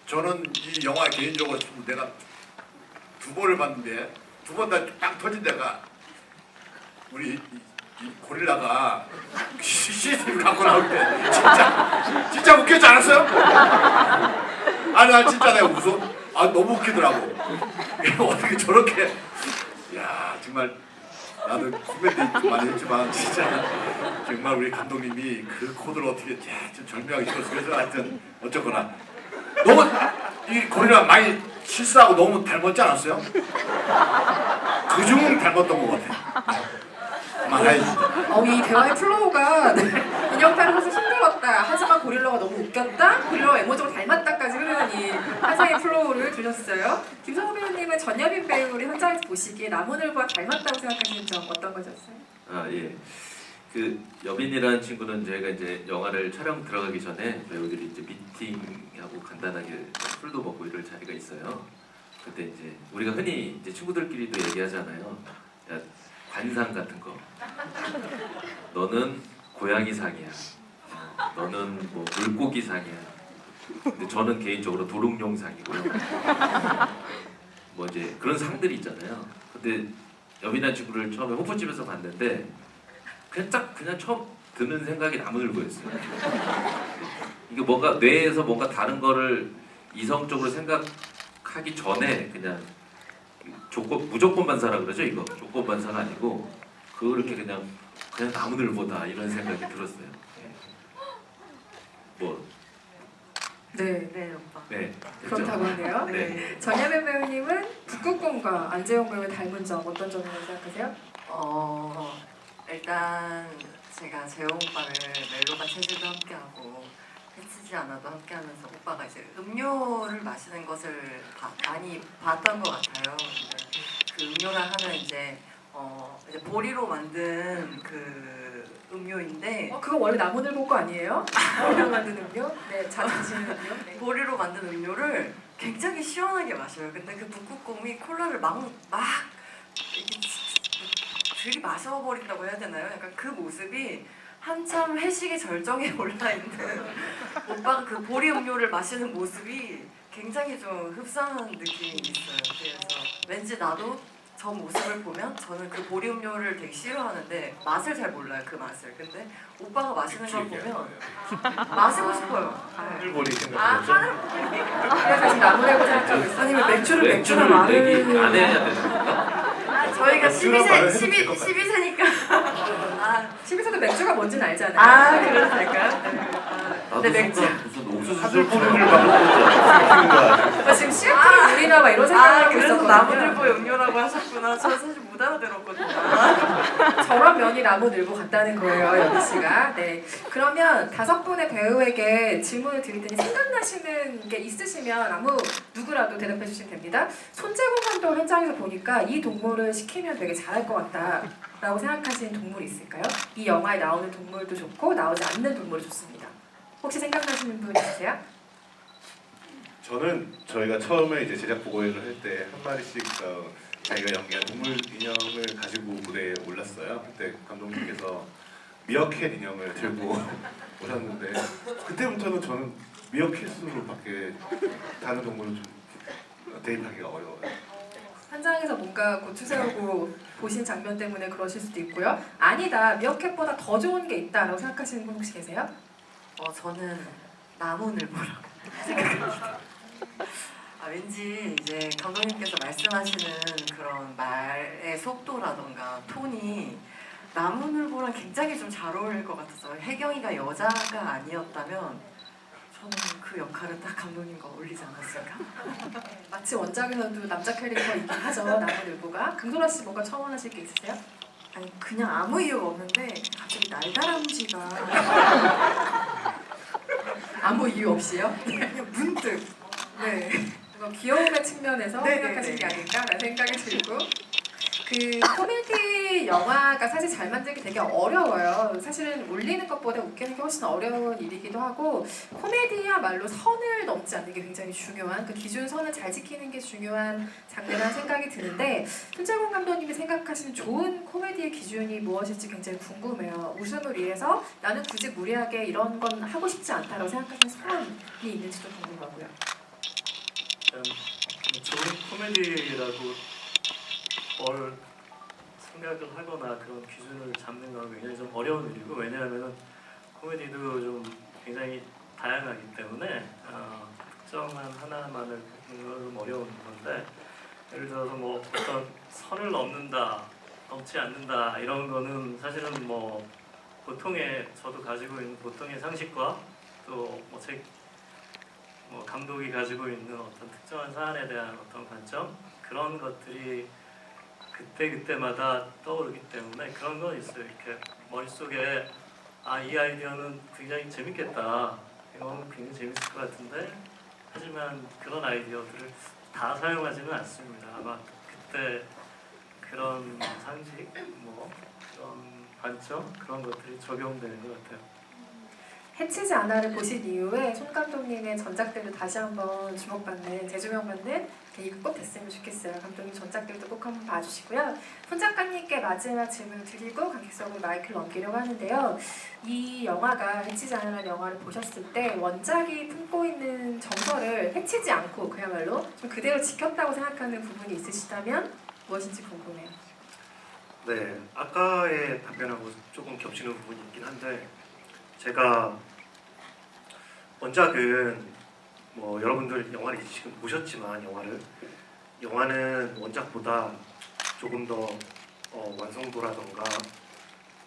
Speaker 2: 저는 이 영화 개인적으로 참 내가 두 번을 봤는데 두 번 다 딱 터진 데가 우리 이 고릴라가 CCTV 갖고 나올 때 진짜 웃겼지 않았어요? 아니 나 진짜 내가 웃어. 너무 웃기더라고. 어떻게 저렇게 야 정말 나도 후배들 많이 했지만 진짜 정말 우리 감독님이 그 코드를 어떻게 좀 절묘하게 줬어. 그래서 하여튼 어쨌거나 너무 이 고릴라 많이 실수하고 너무 닮았지 않았어요? 그중 닮았던 것 같아.
Speaker 1: 이 대화의 플로우가 인형 따라서 힘들었다. 하지만 고릴라가 너무 웃겼다. 고릴라와 외모적으로 닮았다까지 흐르는 이 환상의 플로우를 들렸어요. 김성호 배우님은 전여빈 배우를 현장에서 보시기에 나무늘보와 닮았다고 생각하시는 점 어떤 거셨어요?
Speaker 3: 예. 그 여빈이라는 친구는 저희가 이제 영화를 촬영 들어가기 전에 배우들이 이제 미팅하고 간단하게 술도 먹고 이럴 자리가 있어요. 그때 이제 우리가 흔히 이제 친구들끼리도 얘기하잖아요. 야, 관상 같은 거. 너는 고양이상이야. 너는 뭐 물고기상이야. 근데 저는 개인적으로 도롱뇽상이고요. 뭐 이제 그런 상들이 있잖아요. 근데 여빈이라는 친구를 처음에 호프집에서 봤는데 그냥 처음 드는 생각이 나무늘보였어요. 이게 뭔가 뇌에서 뭔가 다른 거를 이성적으로 생각하기 전에 그냥 무조건 반사라 그러죠 이거. 조건 반사가 아니고 그렇게 그냥 나무늘보다 이런 생각이 들었어요. 뭐
Speaker 4: 네, 오빠.
Speaker 3: 네.
Speaker 1: 그렇다고 하네요.
Speaker 3: 네.
Speaker 1: 전예빈 배우님은 북극곰과 안재홍 배우의 닮은 점 어떤 점이라고 생각하세요?
Speaker 4: 일단 제가 재홍 오빠를 멜로가 체질도 함께하고 해치지 않아도 함께하면서 오빠가 이제 음료를 마시는 것을 많이 봤던 것 같아요. 근데 그 음료를 하면 이제 보리로 만든 그 음료인데
Speaker 1: 그거 원래 나무늘보 거 아니에요? 보리로 만든 음료? 네, 자주 드시는 음료? 네.
Speaker 4: 보리로 만든 음료를 굉장히 시원하게 마셔요. 근데 그 북극곰이 콜라를 막 이게 들이마셔버린다고 해야 되나요? 약간 그 모습이 한참 회식의 절정에 올라있는 오빠가 그 보리 음료를 마시는 모습이 굉장히 좀 흡사한 느낌이 있어요. 그래서 왠지 나도 저 모습을 보면 저는 그 보리 음료를 되게 싫어하는데 맛을 잘 몰라요. 그 맛을. 근데 오빠가 마시는 걸 보면 마시고 싶어요.
Speaker 7: 하늘보리
Speaker 1: 아,
Speaker 7: 생각하죠.
Speaker 1: 하늘보리. 그래서 지금 나무늘보 생각하고 있어요.
Speaker 8: 아니면 맥주를
Speaker 3: 맥주를 얘기 안 해야 되는 건가?
Speaker 4: 저희가
Speaker 7: 맥주랑 말을 해도 될것 같아요.
Speaker 4: 12세니까.
Speaker 1: TV에서도 맥주가 뭔지는 알잖아요.
Speaker 4: 그래도 될까요?
Speaker 3: 나도
Speaker 4: 근데 맥주.
Speaker 3: 순간 무슨 옥수수
Speaker 7: 하늘보리를 막 시키는 거 아니에요?
Speaker 1: 지금 시애틀 우리나 막 이런 생각을 하고
Speaker 4: 그래서
Speaker 1: 있었거든요.
Speaker 4: 나무늘보 음료라고 하셨구나. 저 사실 못 알아들었거든요.
Speaker 1: 저런 면이 나무늘보 같다는 거예요, 여기 씨가. 네. 그러면 5분의 배우에게 질문을 드릴 테니 생각나시는 게 있으시면 누구라도 대답해 주시면 됩니다. 손재공 감독 현장에서 보니까 이 동물을 시키면 되게 잘할 것 같다라고 생각하시는 동물이 있을까요? 이 영화에 나오는 동물도 좋고 나오지 않는 동물도 좋습니다. 혹시 생각나시는 분 있으세요?
Speaker 7: 저는 저희가 처음에 이제 제작 보고회를 할 때 한 마리씩 자기가 연기한 동물 인형을 가지고 무대에 올랐어요. 그때 감독님께서 미어캣 인형을 들고 오셨는데 그때부터는 저는 미어캣으로밖에 다른 동물은 좀 대입하기가 어려워요.
Speaker 1: 현장에서 뭔가 고추 세우고 보신 장면 때문에 그러실 수도 있고요. 아니다, 미어캣보다 더 좋은 게 있다라고 생각하시는 분 혹시 계세요?
Speaker 4: 저는 나무늘보라고 생각합니다. 왠지 이제 감독님께서 말씀하시는 그런 말의 속도라던가 톤이 나무늘보랑 굉장히 좀 잘 어울릴 것 같아서 혜경이가 여자가 아니었다면 저는 그 역할은 딱 감독님과 어울리지 않았을까?
Speaker 1: 마치 원작에서도 남자 캐릭터이긴 하죠, 나무늘보가. 금소라 씨 뭔가 첨언하실 게 있으세요?
Speaker 8: 아니 그냥 아무 이유가 없는데 갑자기 날다람쥐가
Speaker 1: 아무 이유 없이요?
Speaker 8: 그냥 문득 네.
Speaker 1: 뭔가 귀여움의 측면에서
Speaker 8: 네,
Speaker 1: 생각하신
Speaker 8: 네,
Speaker 1: 게
Speaker 8: 네.
Speaker 1: 아닐까라는 생각이 들고 그 코미디 영화가 사실 잘 만들기 되게 어려워요. 사실은 울리는 것보다 웃기는 게 훨씬 어려운 일이기도 하고 코미디야말로 선을 넘지 않는 게 굉장히 중요한 그 기준선을 잘 지키는 게 중요한 장르라는 생각이 드는데 손재공 감독님이 생각하시는 좋은 코미디의 기준이 무엇일지 굉장히 궁금해요. 웃음을 위해서 나는 굳이 무리하게 이런 건 하고 싶지 않다라고 생각하시는 사람이 있는지도 궁금하고요.
Speaker 5: 좋은 코미디라고 뭘 생각을 하거나 그런 기준을 잡는 건 굉장히 좀 어려운 일이고 왜냐하면 코미디도 좀 굉장히 다양하기 때문에 특정한 하나만을 보는 건 좀 어려운 건데 예를 들어서 뭐 어떤 선을 넘지 않는다 이런 거는 사실은 뭐 보통의 저도 가지고 있는 보통의 상식과 또 뭐 감독이 가지고 있는 어떤 특정한 사안에 대한 어떤 관점 그런 것들이 그때마다 떠오르기 때문에 그런 건 있어요. 이렇게 머릿속에 이 아이디어는 굉장히 재밌겠다. 이건 굉장히 재밌을 것 같은데 하지만 그런 아이디어들을 다 사용하지는 않습니다. 아마 그때 그런 상식, 뭐 그런 관점 그런 것들이 적용되는 것 같아요.
Speaker 1: 해치지 않아를 보신 이후에 손 감독님의 전작들도 다시 한번 주목받는 재조명받는 계기가 꼭 됐으면 좋겠어요. 감독님 전작들도 꼭 한번 봐주시고요. 손 작가님께 마지막 질문을 드리고 관객석으로 마이크를 넘기려고 하는데요. 이 영화가 해치지 않아라는 영화를 보셨을 때 원작이 품고 있는 정서를 해치지 않고 그야말로 좀 그대로 지켰다고 생각하는 부분이 있으시다면 무엇인지 궁금해요.
Speaker 6: 네, 아까의 답변하고 조금 겹치는 부분이 있긴 한데 제가 원작은 뭐 여러분들 영화를 지금 보셨지만 영화는 원작보다 조금 더 완성도라던가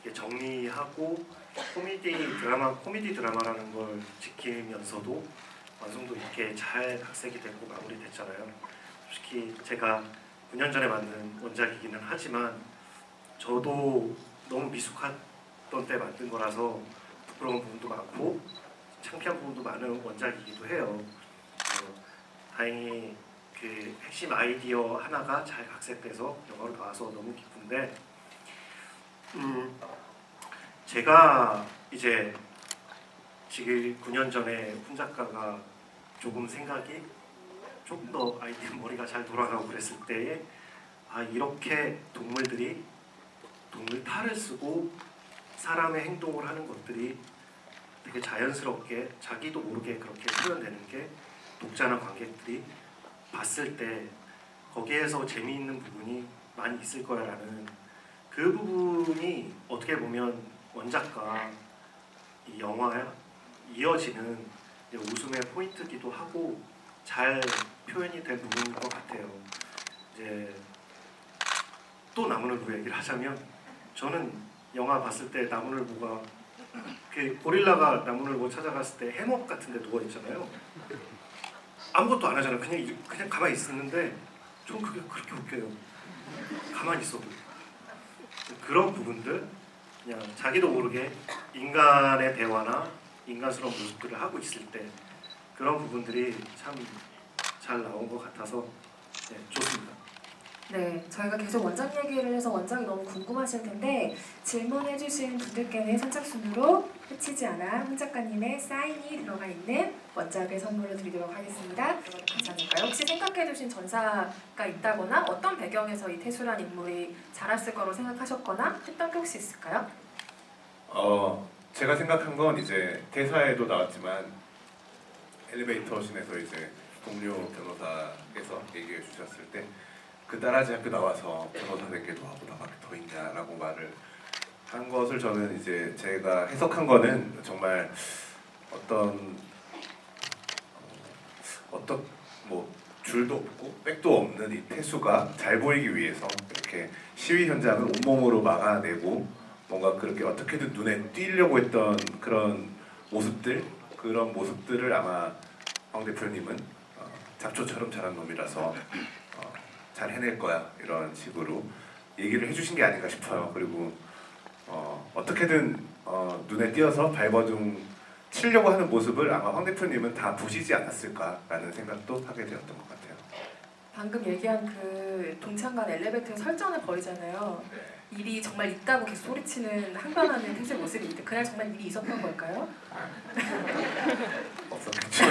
Speaker 6: 이게 정리하고 코미디 드라마라는 걸 지키면서도 완성도 있게 잘 각색이 되고 마무리됐잖아요. 솔직히 제가 9년 전에 만든 원작이기는 하지만 저도 너무 미숙했던 때 만든 거라서 부끄러운 부분도 많고 창피한 부분도 많은 원작이기도 해요. 다행히 그 핵심 아이디어 하나가 잘 각색돼서 영화로 나와서 너무 기쁜데 제가 이제 지금 9년 전에 훈 작가가 조금 생각이 조금 더 아이디어 머리가 잘 돌아가고 그랬을 때에 이렇게 동물들이 동물 탈을 쓰고 사람의 행동을 하는 것들이 되게 자연스럽게 자기도 모르게 그렇게 표현되는 게 독자나 관객들이 봤을 때 거기에서 재미있는 부분이 많이 있을 거야라는 그 부분이 어떻게 보면 원작과 이 영화에 이어지는 웃음의 포인트기도 하고 잘 표현이 된 부분인 것 같아요. 이제 또 나무늘보 얘기를 하자면 저는 영화 봤을 때 나무늘보가 그 고릴라가 나무늘보 찾아갔을 때 해먹 같은 데 누워 있잖아요. 아무것도 안 하잖아요. 그냥 가만히 있었는데 전 그게 그렇게 웃겨요. 가만히 있어도 그런 부분들 그냥 자기도 모르게 인간의 대화나 인간스러운 모습들을 하고 있을 때 그런 부분들이 참 잘 나온 것 같아서 좋습니다.
Speaker 1: 네, 저희가 계속 원작 얘기를 해서 원작이 너무 궁금하실 텐데 질문해주신 분들께는 선착순으로 해치지 않아 훈 작가님의 사인이 들어가 있는 원작을 선물로 드리도록 하겠습니다. 그러면 괜찮을까요? 혹시 생각해두신 전사가 있다거나 어떤 배경에서 이 태수란 인물이 자랐을 거로 생각하셨거나 했던 게 혹시 있을까요?
Speaker 7: 제가 생각한 건 이제 대사에도 나왔지만 엘리베이터 씬에서 이제 동료 변호사께서 얘기해 주셨을 때 그 딸아지 학교 나와서 변호사 된 게 너하고 나밖에 더 있냐라고 말을 한 것을 저는 이제 제가 해석한 거는 정말 어떤 뭐 줄도 없고 백도 없는 이 태수가 잘 보이기 위해서 이렇게 시위 현장을 온몸으로 막아내고 뭔가 그렇게 어떻게든 눈에 띄려고 했던 그런 모습들을 아마 황 대표님은 잡초처럼 자란 놈이라서 잘 해낼 거야 이런 식으로 얘기를 해주신 게 아닌가 싶어요. 그리고 어떻게든 눈에 띄어서 발버둥 치려고 하는 모습을 아마 황 대표님은 다 보시지 않았을까라는 생각도 하게 되었던 것 같아요.
Speaker 1: 방금 얘기한 그 동창관 엘리베이터 설전을 벌이잖아요. 일이 정말 있다고 계속 소리치는 항변하는 태수의 모습이 있는데 그날 정말 일이 있었던 걸까요?
Speaker 7: 없었겠죠.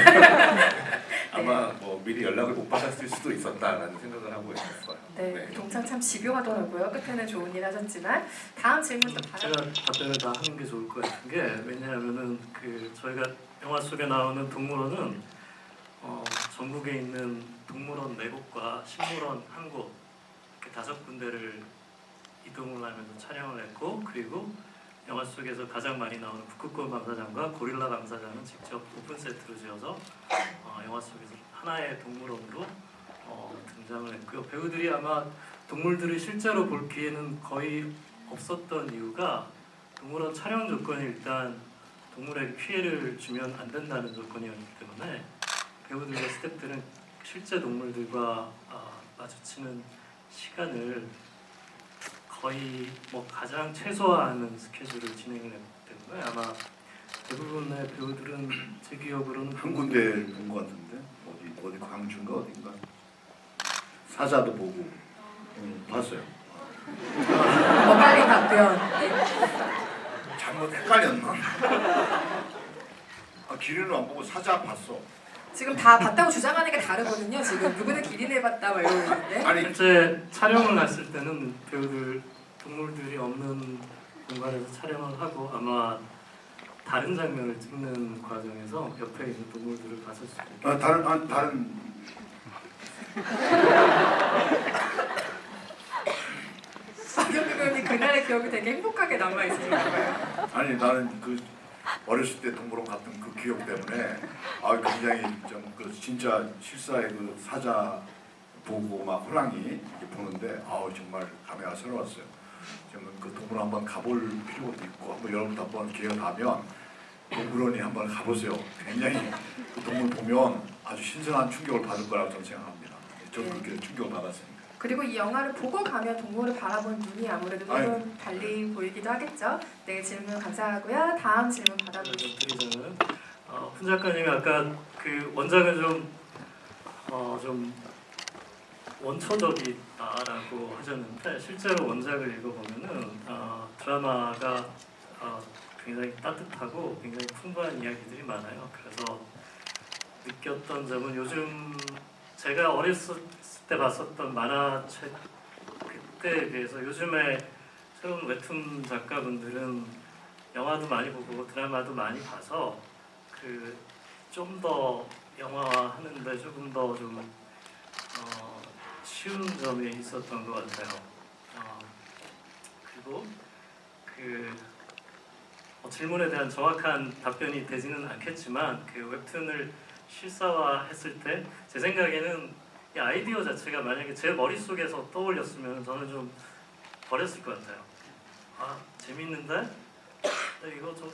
Speaker 7: 아마 뭐 미리 연락을 못 받았을 수도 있었다라는 생각을 하고 있었어요.
Speaker 1: 네, 동창 참 집요하더라고요. 끝에는 좋은 일 하셨지만 다음 질문도
Speaker 5: 제가 답변을 다 하는 게 좋을 것 같은 게 왜냐하면은 그 저희가 영화 속에 나오는 동물원은 전국에 있는 동물원 4곳과 식물원 1곳 이렇게 5군데를 이동을 하면서 촬영을 했고 그리고 영화 속에서 가장 많이 나오는 북극곰 감사장과 고릴라 감사장은 직접 오픈 세트로 지어서 영화 속에서 하나의 동물원으로 등장을 했고요. 배우들이 아마 동물들을 실제로 볼 기회는 거의 없었던 이유가 동물원 촬영 조건이 일단 동물에게 피해를 주면 안 된다는 조건이었기 때문에 배우들과 스태프들은 실제 동물들과 마주치는 시간을 거의 뭐 가장 최소화하는 스케줄을 진행을 했기 때문에 아마 대부분의 배우들은 제 기억으로는
Speaker 2: 한 군데 본 것 같은데 어디 광주인가 어딘가 사자도 보고 봤어요.
Speaker 1: 빨리 답변.
Speaker 2: 잘못 헷갈렸나? 기린은 안 보고 사자 봤어.
Speaker 1: 지금 다 봤다고 주장하는 게 다르거든요. 지금 누구는 기린을 봤다 막 이러고 있는데.
Speaker 2: 아니
Speaker 5: 실제 촬영을 했을 때는 배우들 동물들이 없는 공간에서 촬영을 하고 아마 다른 장면을 찍는 과정에서 옆에 있는 동물들을 봤을 수도 있고
Speaker 2: 다른
Speaker 1: 박영규 배우님 그날의 기억이 되게 행복하게 남아 있으신가 봐요.
Speaker 2: 아니 나는 그 어렸을 때 동물원 갔던 그 기억 때문에 굉장히 좀 그 진짜 실사의 그 사자 보고 막 호랑이 이렇게 보는데 정말 감회가 새로웠어요. 정말 그 동물원 한번 가볼 필요도 있고 한번 여러분도 한번 기회가 나면 동물원에 한번 가보세요. 굉장히 그 동물 보면 아주 신선한 충격을 받을 거라고 저는 생각합니다. 저도 그렇게 충격을 받았으니까.
Speaker 1: 그리고 이 영화를 보고 가면 동물을 바라보는 눈이 아무래도 좀 달리 보이기도 하겠죠. 네, 질문 감사하고요. 다음 질문 받아보겠습니다.
Speaker 5: 드리자면 훈 작가님이 아까 그 원작은 좀 원초적이다라고 하셨는데 실제로 원작을 읽어보면은 드라마가 굉장히 따뜻하고 굉장히 풍부한 이야기들이 많아요. 그래서 느꼈던 점은 요즘 제가 어렸을 때 봤었던 만화책 그때에 비해서 요즘에 새로운 웹툰 작가분들은 영화도 많이 보고 드라마도 많이 봐서 그 좀 더 영화하는데 조금 더 좀 쉬운 점이 있었던 것 같아요. 그리고 질문에 대한 정확한 답변이 되지는 않겠지만 그 웹툰을 실사화했을 때 제 생각에는 이 아이디어 자체가 만약에 제 머릿속에서 떠올렸으면 저는 좀 버렸을 것 같아요. 재밌는데? 근데 이거 좀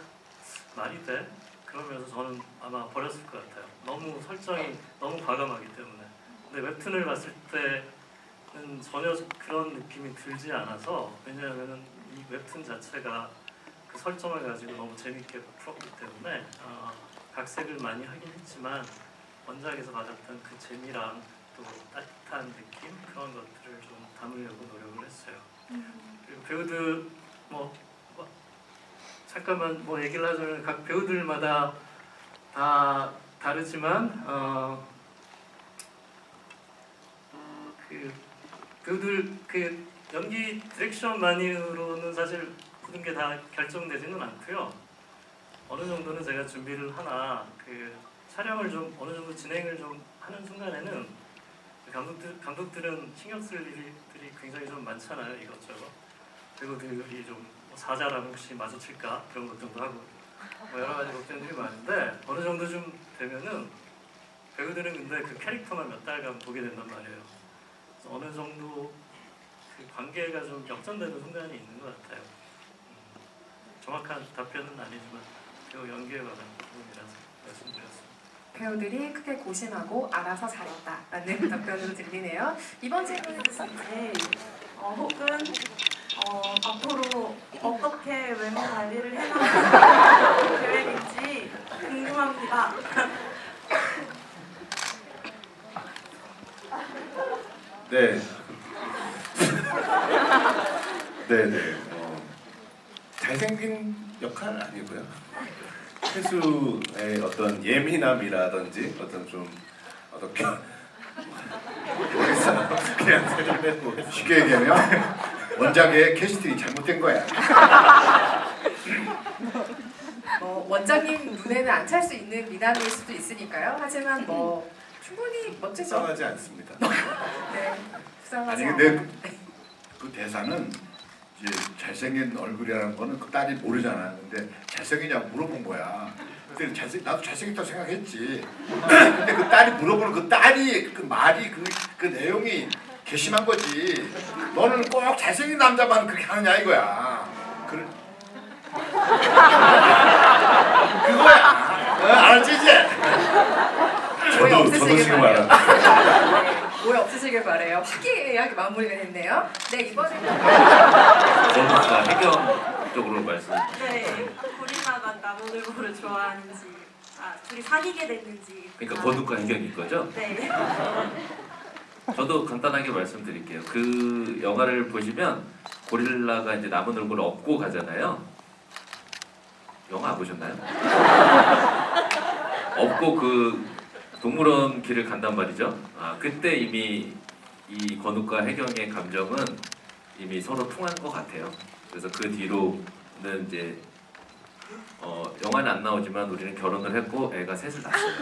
Speaker 5: 말이 돼? 그러면서 저는 아마 버렸을 것 같아요. 너무 설정이 너무 과감하기 때문에. 근데 웹툰을 봤을 때는 전혀 그런 느낌이 들지 않아서 왜냐하면 이 웹툰 자체가 그 설정을 가지고 너무 재밌게 풀었기 때문에 각색을 많이 하긴 했지만 원작에서 받았던 그 재미랑 또 따뜻한 느낌 그런 것들을 좀 담으려고 노력을 했어요. 그리고 배우들 잠깐만 얘기를 하자면 각 배우들마다 다 다르지만 그 배우들 그 연기 디렉션만으로는 사실 모든 게 다 결정되지는 않고요. 어느 정도는 제가 준비를 하나 그 촬영을 좀 어느 정도 진행을 좀 하는 순간에는 감독들은 신경 쓸 일들이 굉장히 좀 많잖아요. 이것저것 배우들이 좀 사자랑 혹시 마주칠까 그런 걱정도 하고 여러 가지 걱정들이 많은데 어느 정도 좀 되면은 배우들은 근데 그 캐릭터만 몇 달간 보게 된단 말이에요. 그래서 어느 정도 그 관계가 좀 역전되는 순간이 있는 것 같아요. 정확한 답변은 아니지만 배우 연기에 관한 부분이라서 말씀드렸습니다.
Speaker 1: 배우들이 크게 고심하고 알아서 잘했다라는 답변으로 들리네요. 이번 질문은
Speaker 9: 네. 혹은 앞으로 어떻게 외모 관리를 해나갈 계획인지 궁금합니다.
Speaker 7: 네. 네네. 잘생긴 역할은 아니고요. 태수의 어떤 예민함이라든지 모르겠어요. 그냥 세련되고
Speaker 2: 쉽게 얘기하면 원작의 캐스팅이 잘못된 거야.
Speaker 1: 원장님 눈에는 안 찰 수 있는 미남일 수도 있으니까요. 하지만 충분히 멋지죠.
Speaker 7: 수상하지 않습니다.
Speaker 1: 네, 수상하지
Speaker 2: 아니
Speaker 1: 않아요.
Speaker 2: 근데 그 대사는 이제 잘생긴 얼굴이라는 거는 그 딸이 모르잖아. 근데 잘생기냐고 물어본 거야. 그때 나도 잘생겼다고 생각했지. 근데 그 딸이 물어보는 그 딸이 그 말이 그 내용이 괘씸한 거지. 너는 꼭 잘생긴 남자만 그렇게 하느냐 이거야. 그거야. 알았지 이제?
Speaker 7: 저도 지금 알았어요.
Speaker 1: 오해 없으시길 바래요. 화기애애하게 마무리가 됐네요. 네, 이번에는
Speaker 3: 저는 해경 쪽으로 말씀.
Speaker 9: 네, 고릴라가 나무늘보를 좋아하는지, 둘이 사귀게 됐는지.
Speaker 3: 그러니까 권욱과 해경일 거죠?
Speaker 9: 네.
Speaker 3: 저도 간단하게 말씀드릴게요. 그 영화를 보시면 고릴라가 이제 나무늘보를 업고 가잖아요. 영화 안 보셨나요? 업고 그 동물원 길을 간단 말이죠. 그때 이미 이 권욱과 해경의 감정은 이미 서로 통한 것 같아요. 그래서 그 뒤로는 이제 영화는 안 나오지만 우리는 결혼을 했고 애가 셋을 낳았어요.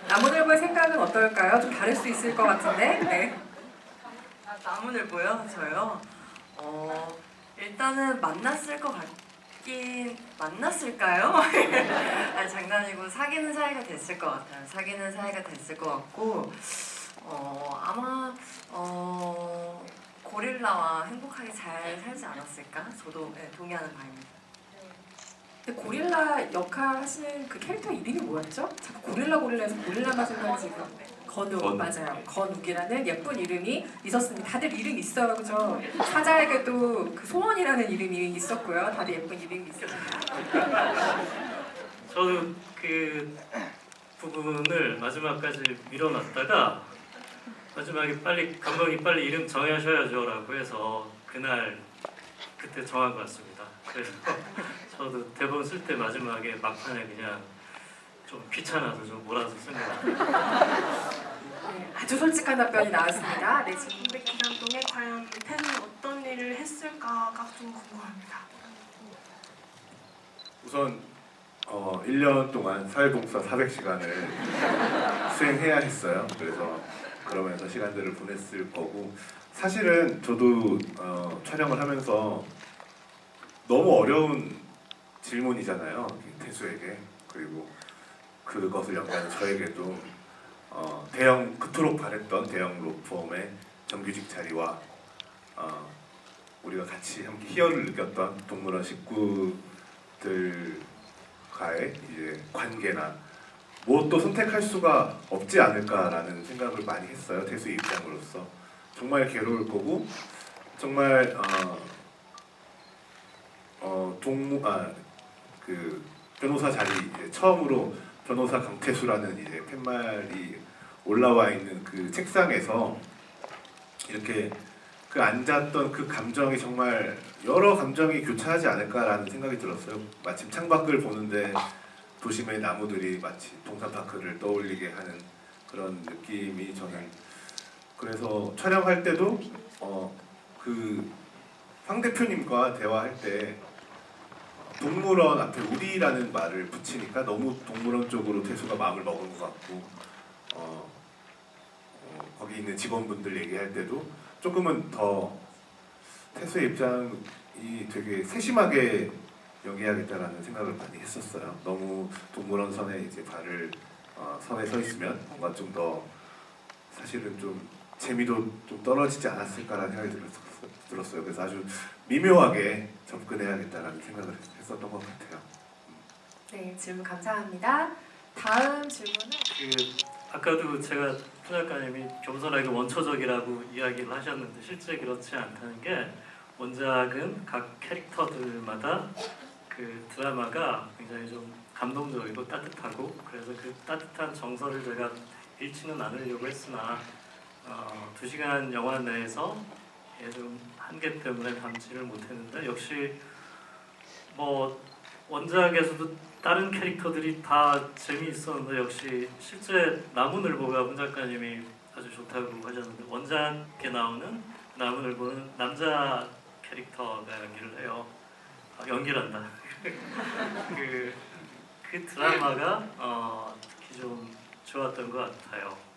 Speaker 1: 나무늘보의 생각은 어떨까요? 좀 다를 수 있을 것 같은데. 네.
Speaker 8: 나무늘보요? 저요?
Speaker 4: 일단은 만났을 것 같긴 만났을까요? 아니, 장난이고 사귀는 사이가 됐을 것 같아요. 사귀는 사이가 됐을 것 같고 아마 고릴라와 행복하게 잘 살지 않았을까? 저도 네, 동의하는 바입니다.
Speaker 1: 근데 고릴라 역할 하시는 그 캐릭터 이름이 뭐였죠? 자꾸 고릴라에서 고릴라만 생각지고 건욱
Speaker 3: 건욱.
Speaker 1: 맞아요. 건욱이라는 예쁜 이름이 있었습니다. 다들 이름 있어요, 그죠? 사자에게도 그 소원이라는 이름이 있었고요. 다들 예쁜 이름이 있습니다.
Speaker 5: 저도 그 부분을 마지막까지 밀어놨다가 마지막에 감독이 빨리 이름 정하셔야죠라고 해서 그때 정한 것 같습니다. 그래서 저도 대본 쓸 때 마지막에 막판에 그냥 좀 귀찮아서 좀 몰아서 쓴 것 같아요.
Speaker 1: 네, 아주 솔직한 답변이 나왔습니다. 네, 지금
Speaker 9: 김백희 감독의 과연 태수는 어떤 일을 했을까가 좀 궁금합니다.
Speaker 7: 우선 1년 동안 사회봉사 400시간을 수행해야 했어요. 그래서 그러면서 시간들을 보냈을 거고 사실은 저도 촬영을 하면서 너무 어려운 질문이잖아요. 태수에게. 그리고 그것을 연기하는 저에게도 그토록 바랬던 대형 로펌의 정규직 자리와 우리가 같이 함께 희열을 느꼈던 동물원 식구들과의 이제 관계나 무엇도 선택할 수가 없지 않을까라는 생각을 많이 했어요. 태수의 입장으로서 정말 괴로울 거고 정말 그 변호사 자리 이제 처음으로 변호사 강태수라는 이제 팻말이 올라와 있는 그 책상에서 이렇게 그 앉았던 그 감정이 정말 여러 감정이 교차하지 않을까라는 생각이 들었어요. 마침 창밖을 보는데 도심의 나무들이 마치 동산파크를 떠올리게 하는 그런 느낌이 저는 그래서 촬영할 때도 그 황 대표님과 대화할 때 동물원 앞에 우리라는 말을 붙이니까 너무 동물원 쪽으로 태수가 마음을 먹은 것 같고 거기 있는 직원분들 얘기할 때도 조금은 더 태수의 입장이 되게 세심하게 연기해야겠다라는 생각을 많이 했었어요. 너무 동물원 선에 이제 선에 서 있으면 뭔가 좀 더 사실은 좀 재미도 좀 떨어지지 않았을까라는 생각이 들었어요. 그래서 아주 미묘하게 접근해야겠다라는 생각을 했었던 것 같아요.
Speaker 1: 네, 질문 감사합니다. 다음 질문은
Speaker 5: 아까도 제가 푸 작가님이 겸손하게 원초적이라고 이야기를 하셨는데 실제 그렇지 않다는 게 원작은 각 캐릭터들마다 그 드라마가 굉장히 좀 감동적이고 따뜻하고 그래서 그 따뜻한 정서를 제가 잃지는 않으려고 했으나 2시간 영화 내에서 좀 한계 때문에 담지를 못했는데 역시 뭐 원작에서도 다른 캐릭터들이 다 재미있었는데 역시 실제 나무늘보가 문 작가님이 아주 좋다고 하셨는데 원작에 나오는 나무늘보는 남자 캐릭터가 연기를 해요. 연기를 한다. 그 드라마가 특히 좀 좋았던 것 같아요.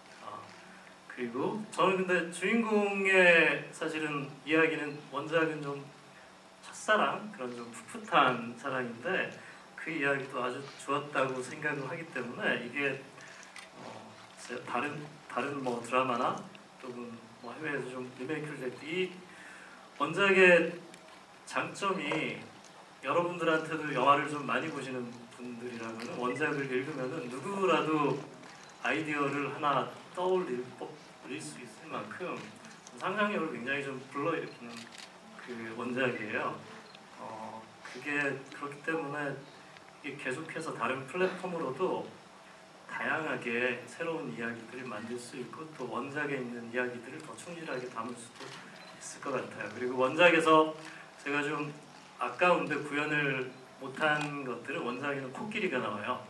Speaker 5: 그리고 저는 근데 주인공의 사실은 이야기는 원작은 좀 첫사랑 그런 좀 풋풋한 사랑인데 그 이야기도 아주 좋았다고 생각을 하기 때문에 이게 다른 뭐 드라마나 또는 뭐 해외에서 좀 리메이크를 될 때 이 원작의 장점이 여러분들한테도 영화를 좀 많이 보시는 분들이라면 원작을 읽으면은 누구라도 아이디어를 하나 떠올릴 수 있을 만큼 상상력을 굉장히 좀 불러일으키는 그 원작이에요. 그게 그렇기 때문에 이게 계속해서 다른 플랫폼으로도 다양하게 새로운 이야기들을 만들 수 있고 또 원작에 있는 이야기들을 더 충실하게 담을 수도 있을 것 같아요. 그리고 원작에서 제가 좀 아까운데 구현을 못한 것들은 원작에는 코끼리가 나와요.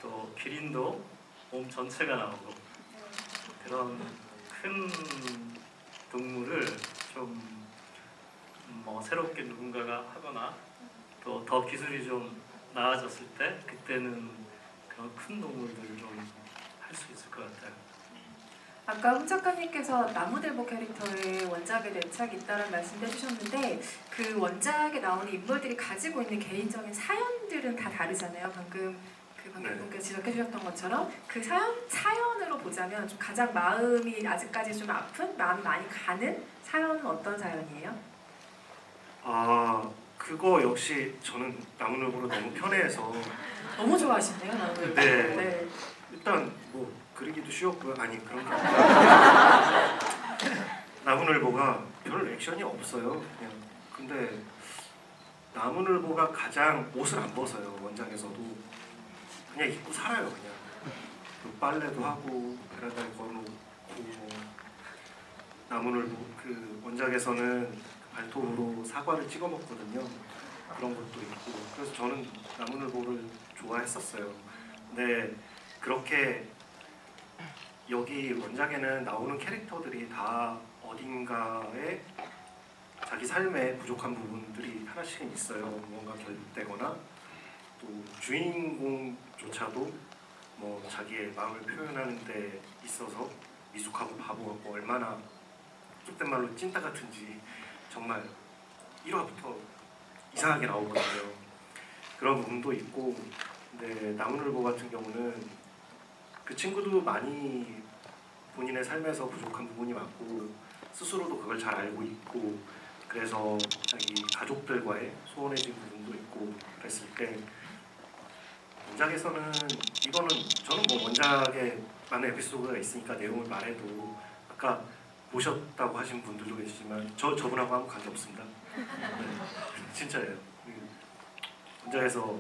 Speaker 5: 또 기린도 몸 전체가 나오고 그런 큰 동물을 좀 뭐 새롭게 누군가가 하거나 또 더 기술이 좀 나아졌을 때 그때는 그런 큰 동물들을 좀 할 수 있을 것 같아요.
Speaker 1: 아까 홍 작가님께서 나무늘보 캐릭터의 원작에 애착이 있다는 말씀도 해주셨는데 그 원작에 나오는 인물들이 가지고 있는 개인적인 사연들은 다 다르잖아요. 방금 그 관객분께서 지적해주셨던 것처럼 그 사연으로 보자면 좀 가장 마음이 아직까지 좀 아픈, 마음이 많이 가는 사연은 어떤 사연이에요?
Speaker 6: 아 그거 역시 저는 나무늘보를 너무 편해해서
Speaker 1: 너무 좋아하시네요, 나무늘보.
Speaker 6: 네. 일단 뭐 그리기도 쉬웠고요. 아니 그런 게 아니라 나무늘보가 별 액션이 없어요. 그냥 근데 나무늘보가 가장 옷을 안 벗어요. 원작에서도 그냥 입고 살아요. 그냥 그 빨래도 하고 베란다에 걸어놓고 뭐 나무늘보 그 원작에서는 발톱으로 사과를 찍어 먹거든요. 그런 것도 있고 그래서 저는 나무늘보를 좋아했었어요. 근데 그렇게 여기 원작에는 나오는 캐릭터들이 다 어딘가에 자기 삶에 부족한 부분들이 하나씩은 있어요. 뭔가 결핍되거나 또 주인공조차도 뭐 자기의 마음을 표현하는 데 있어서 미숙하고 바보 같고 얼마나 속된 말로 찐따 같은지 정말 1화부터 이상하게 나오거든요. 그런 부분도 있고 근데 나무늘보 같은 경우는 그 친구도 많이 본인의 삶에서 부족한 부분이 많고 스스로도 그걸 잘 알고 있고 그래서 자기 가족들과의 소원해진 부분도 있고 그랬을 때 원작에서는 이거는 저는 뭐 원작에 많은 에피소드가 있으니까 내용을 말해도 아까 보셨다고 하신 분들도 계시지만 저분하고 아무 관계 없습니다. 네, 진짜예요. 원작에서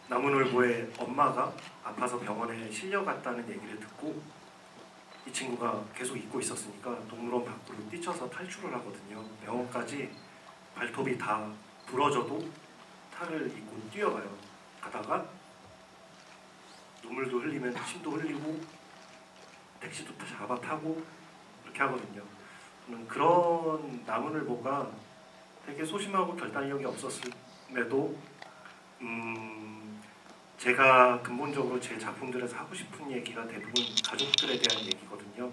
Speaker 6: 나무늘보의 엄마가 아파서 병원에 실려갔다는 얘기를 듣고 이 친구가 계속 잊고 있었으니까 동물원 밖으로 뛰쳐서 탈출을 하거든요. 병원까지 발톱이 다 부러져도 탈을 입고 뛰어가요. 가다가 눈물도 흘리면 침도 흘리고 택시도 잡아 타고 그렇게 하거든요. 저는 그런 나무늘보가 되게 소심하고 결단력이 없었음에도 제가 근본적으로 제 작품들에서 하고 싶은 얘기가 대부분 가족들에 대한 얘기거든요.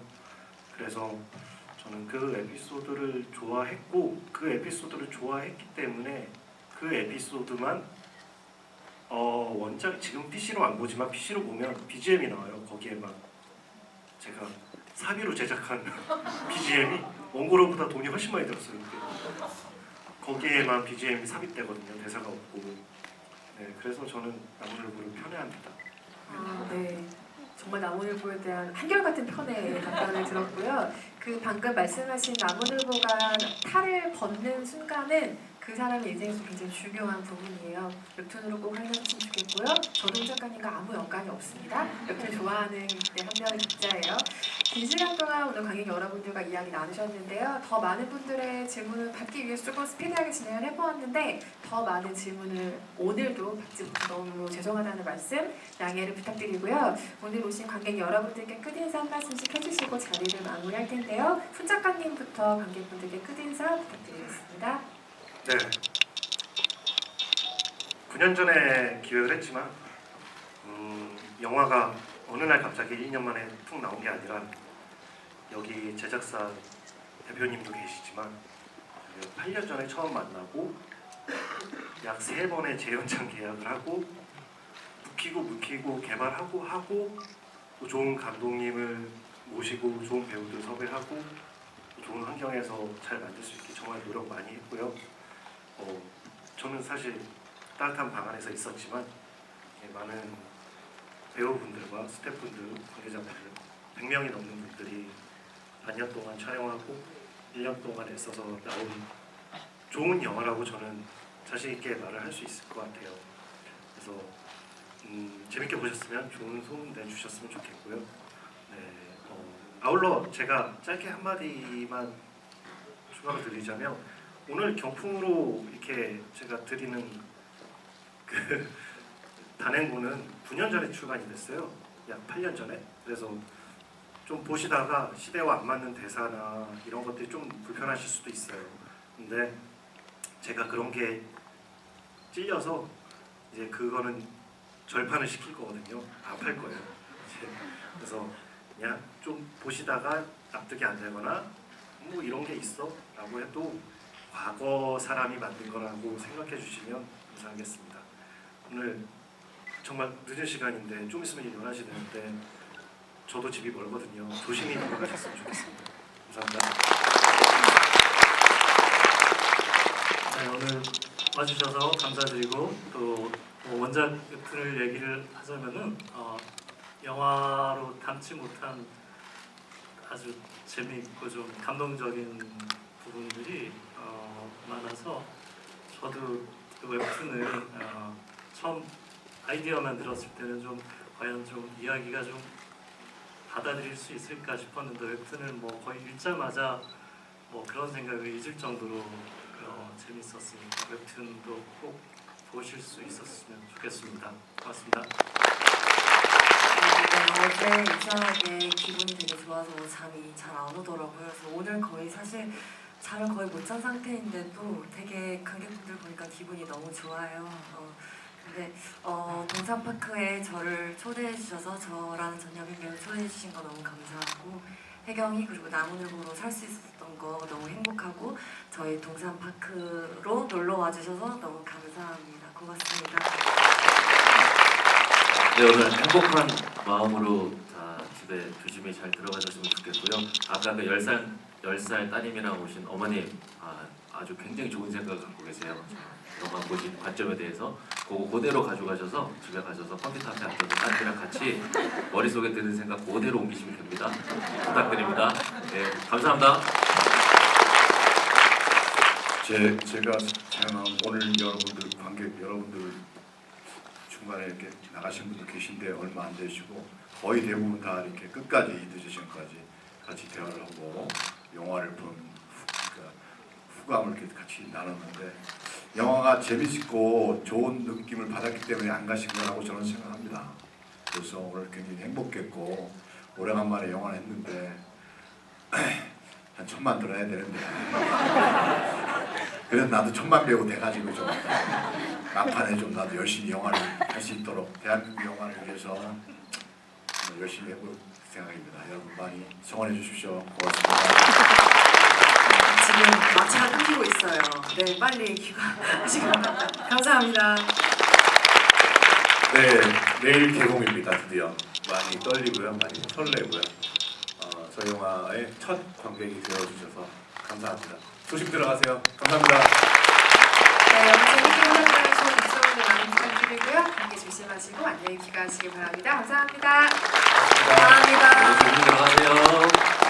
Speaker 6: 그래서 저는 그 에피소드를 좋아했고 그 에피소드를 좋아했기 때문에 그 에피소드만 원작 지금 PC로 안 보지만 PC로 보면 BGM이 나와요. 거기에 막 제가 사비로 제작한 BGM이 원고로보다 돈이 훨씬 많이 들었어요. 거기에만 BGM이 삽입되거든요. 대사가 없고. 네, 그래서 저는 나무늘보를 편애합니다.
Speaker 1: 아, 네. 정말 나무늘보에 대한 한결같은 편의 답변을 들었고요. 그 방금 말씀하신 나무늘보가 탈을 벗는 순간은 그 사람의 인생에서 굉장히 중요한 부분이에요. 웹툰으로 꼭 활용하셨으면 좋겠고요. 저동 작가님과 아무 연관이 없습니다. 웹툰 좋아하는 한 명의 독자예요. 긴 시간 동안 오늘 관객 여러분들과 이야기 나누셨는데요. 더 많은 분들의 질문을 받기 위해서 조금 스피디하게 진행을 해보았는데 더 많은 질문을 오늘도 받지 못해 너무 죄송하다는 말씀 양해를 부탁드리고요. 오늘 오신 관객 여러분들께 끝인사 한 말씀씩 해주시고 자리를 마무리할 텐데요. 훈 작가님부터 관객분들께 끝인사 부탁드리겠습니다.
Speaker 6: 네. 9년 전에 기획을 했지만 영화가 어느 날 갑자기 1년 만에 툭 나온 게 아니라 여기 제작사 대표님도 계시지만 8년 전에 처음 만나고 약 3번의 재연장 계약을 하고 묵히고 개발하고 또 좋은 감독님을 모시고 좋은 배우들 섭외하고 좋은 환경에서 잘 만들 수 있게 정말 노력 많이 했고요. 저는 사실 따뜻한 방 안에서 있었지만 많은 배우분들과 스태프분들, 관계자분들 100명이 넘는 분들이 반년 동안 촬영하고 1년 동안 애써서 나온 좋은 영화라고 저는 자신 있게 말을 할 수 있을 것 같아요. 그래서 재밌게 보셨으면 좋은 소문 내주셨으면 좋겠고요. 네, 아울러 제가 짧게 한마디만 추가로 드리자면 오늘 경품으로 이렇게 제가 드리는 그 단행본은 9년 전에 출간이 됐어요. 약 8년 전에. 그래서 좀 보시다가 시대와 안 맞는 대사나 이런 것들이 좀 불편하실 수도 있어요. 근데 제가 그런 게 찔려서 이제 그거는 절판을 시킬 거거든요. 안 팔 거예요. 그래서 그냥 좀 보시다가 납득이 안 되거나 뭐 이런 게 있어? 라고 해도 과거 사람이 만든 거라고 생각해 주시면 감사하겠습니다. 오늘 정말 늦은 시간인데 좀 있으면 일어나셔야 되는데 저도 집이 멀거든요. 조심히 들어가셨으면 좋겠습니다. 감사합니다.
Speaker 5: 네, 오늘 와주셔서 감사드리고 또 원작 웹툰을 얘기를 하자면은 영화로 담지 못한 아주 재미있고 좀 감동적인 부분들이 많아서 저도 그 웹툰을 처음 아이디어만 들었을 때는 좀 과연 좀 이야기가 좀 받아들일 수 있을까 싶었는데 웹툰을 뭐 거의 읽자마자 뭐 그런 생각을 잊을 정도로 재밌었으니까 웹툰도 꼭 보실 수 있었으면 좋겠습니다. 고맙습니다.
Speaker 4: 어제 이상하게 기분이 되게 좋아서 잠이 잘 안 오더라고요. 그래서 오늘 거의 사실 잠을 거의 못 잔 상태인데도 되게 관객분들 보니까 기분이 너무 좋아요. 근데 동산파크에 저를 초대해 주셔서 저랑 전여빈 배우 초대해 주신 거 너무 감사하고 혜경이 그리고 나무늘보로 살 수 있었던 거 너무 행복하고 저희 동산파크로 놀러 와 주셔서 너무 감사합니다. 고맙습니다.
Speaker 3: 네, 오늘 행복한 마음으로 다 집에 조심히 잘 들어가셨으면 좋겠고요. 아까 그 10살 따님이랑 오신 어머님 아주 굉장히 좋은 생각을 갖고 계세요. 영화 보신 관점에 대해서 그거 그대로 가져가셔서 집에 가셔서 컴퓨터 앞에 앉아서 딸이랑 같이 머릿속에 드는 생각 그대로 옮기시면 됩니다. 부탁드립니다. 네, 감사합니다.
Speaker 2: 제가 촬영한 오늘 여러분들 관객 여러분들 중간에 이렇게 나가신 분들 계신데 얼마 안 되시고 거의 대부분 다 이렇게 끝까지 늦은 시간까지 같이 대화를 하고 영화를 본 후감을 이렇게 같이 나눴는데 영화가 재밌고 좋은 느낌을 받았기 때문에 안 가신 거라고 저는 생각합니다. 그래서 오늘 굉장히 행복했고 오래간만에 영화를 했는데 한 1000만 들어야 되는데 그래서 나도 1000만 배우 돼가지고 좀 막판에 좀 나도 열심히 영화를 할 수 있도록 대한민국 영화를 위해서 열심히 해볼 생각입니다. 여러분 많이 성원해 주십시오. 고맙습니다.
Speaker 8: 지금 마차가 끊기고 있어요. 네, 빨리 귀가하시기 바랍니다. 감사합니다.
Speaker 7: 네, 내일 개봉입니다. 드디어 많이 떨리고요, 많이 설레고요. 저희 영화의 첫 관객이 되어주셔서 감사합니다. 조심 들어가세요. 감사합니다.
Speaker 1: 네, 여러분 재밌게 보셨다면 이쪽으로 많이 부탁드리고요. 감기 조심하시고 안녕히 귀가하시기 바랍니다. 감사합니다.
Speaker 3: 감사합니다. 조심히 들어가세요.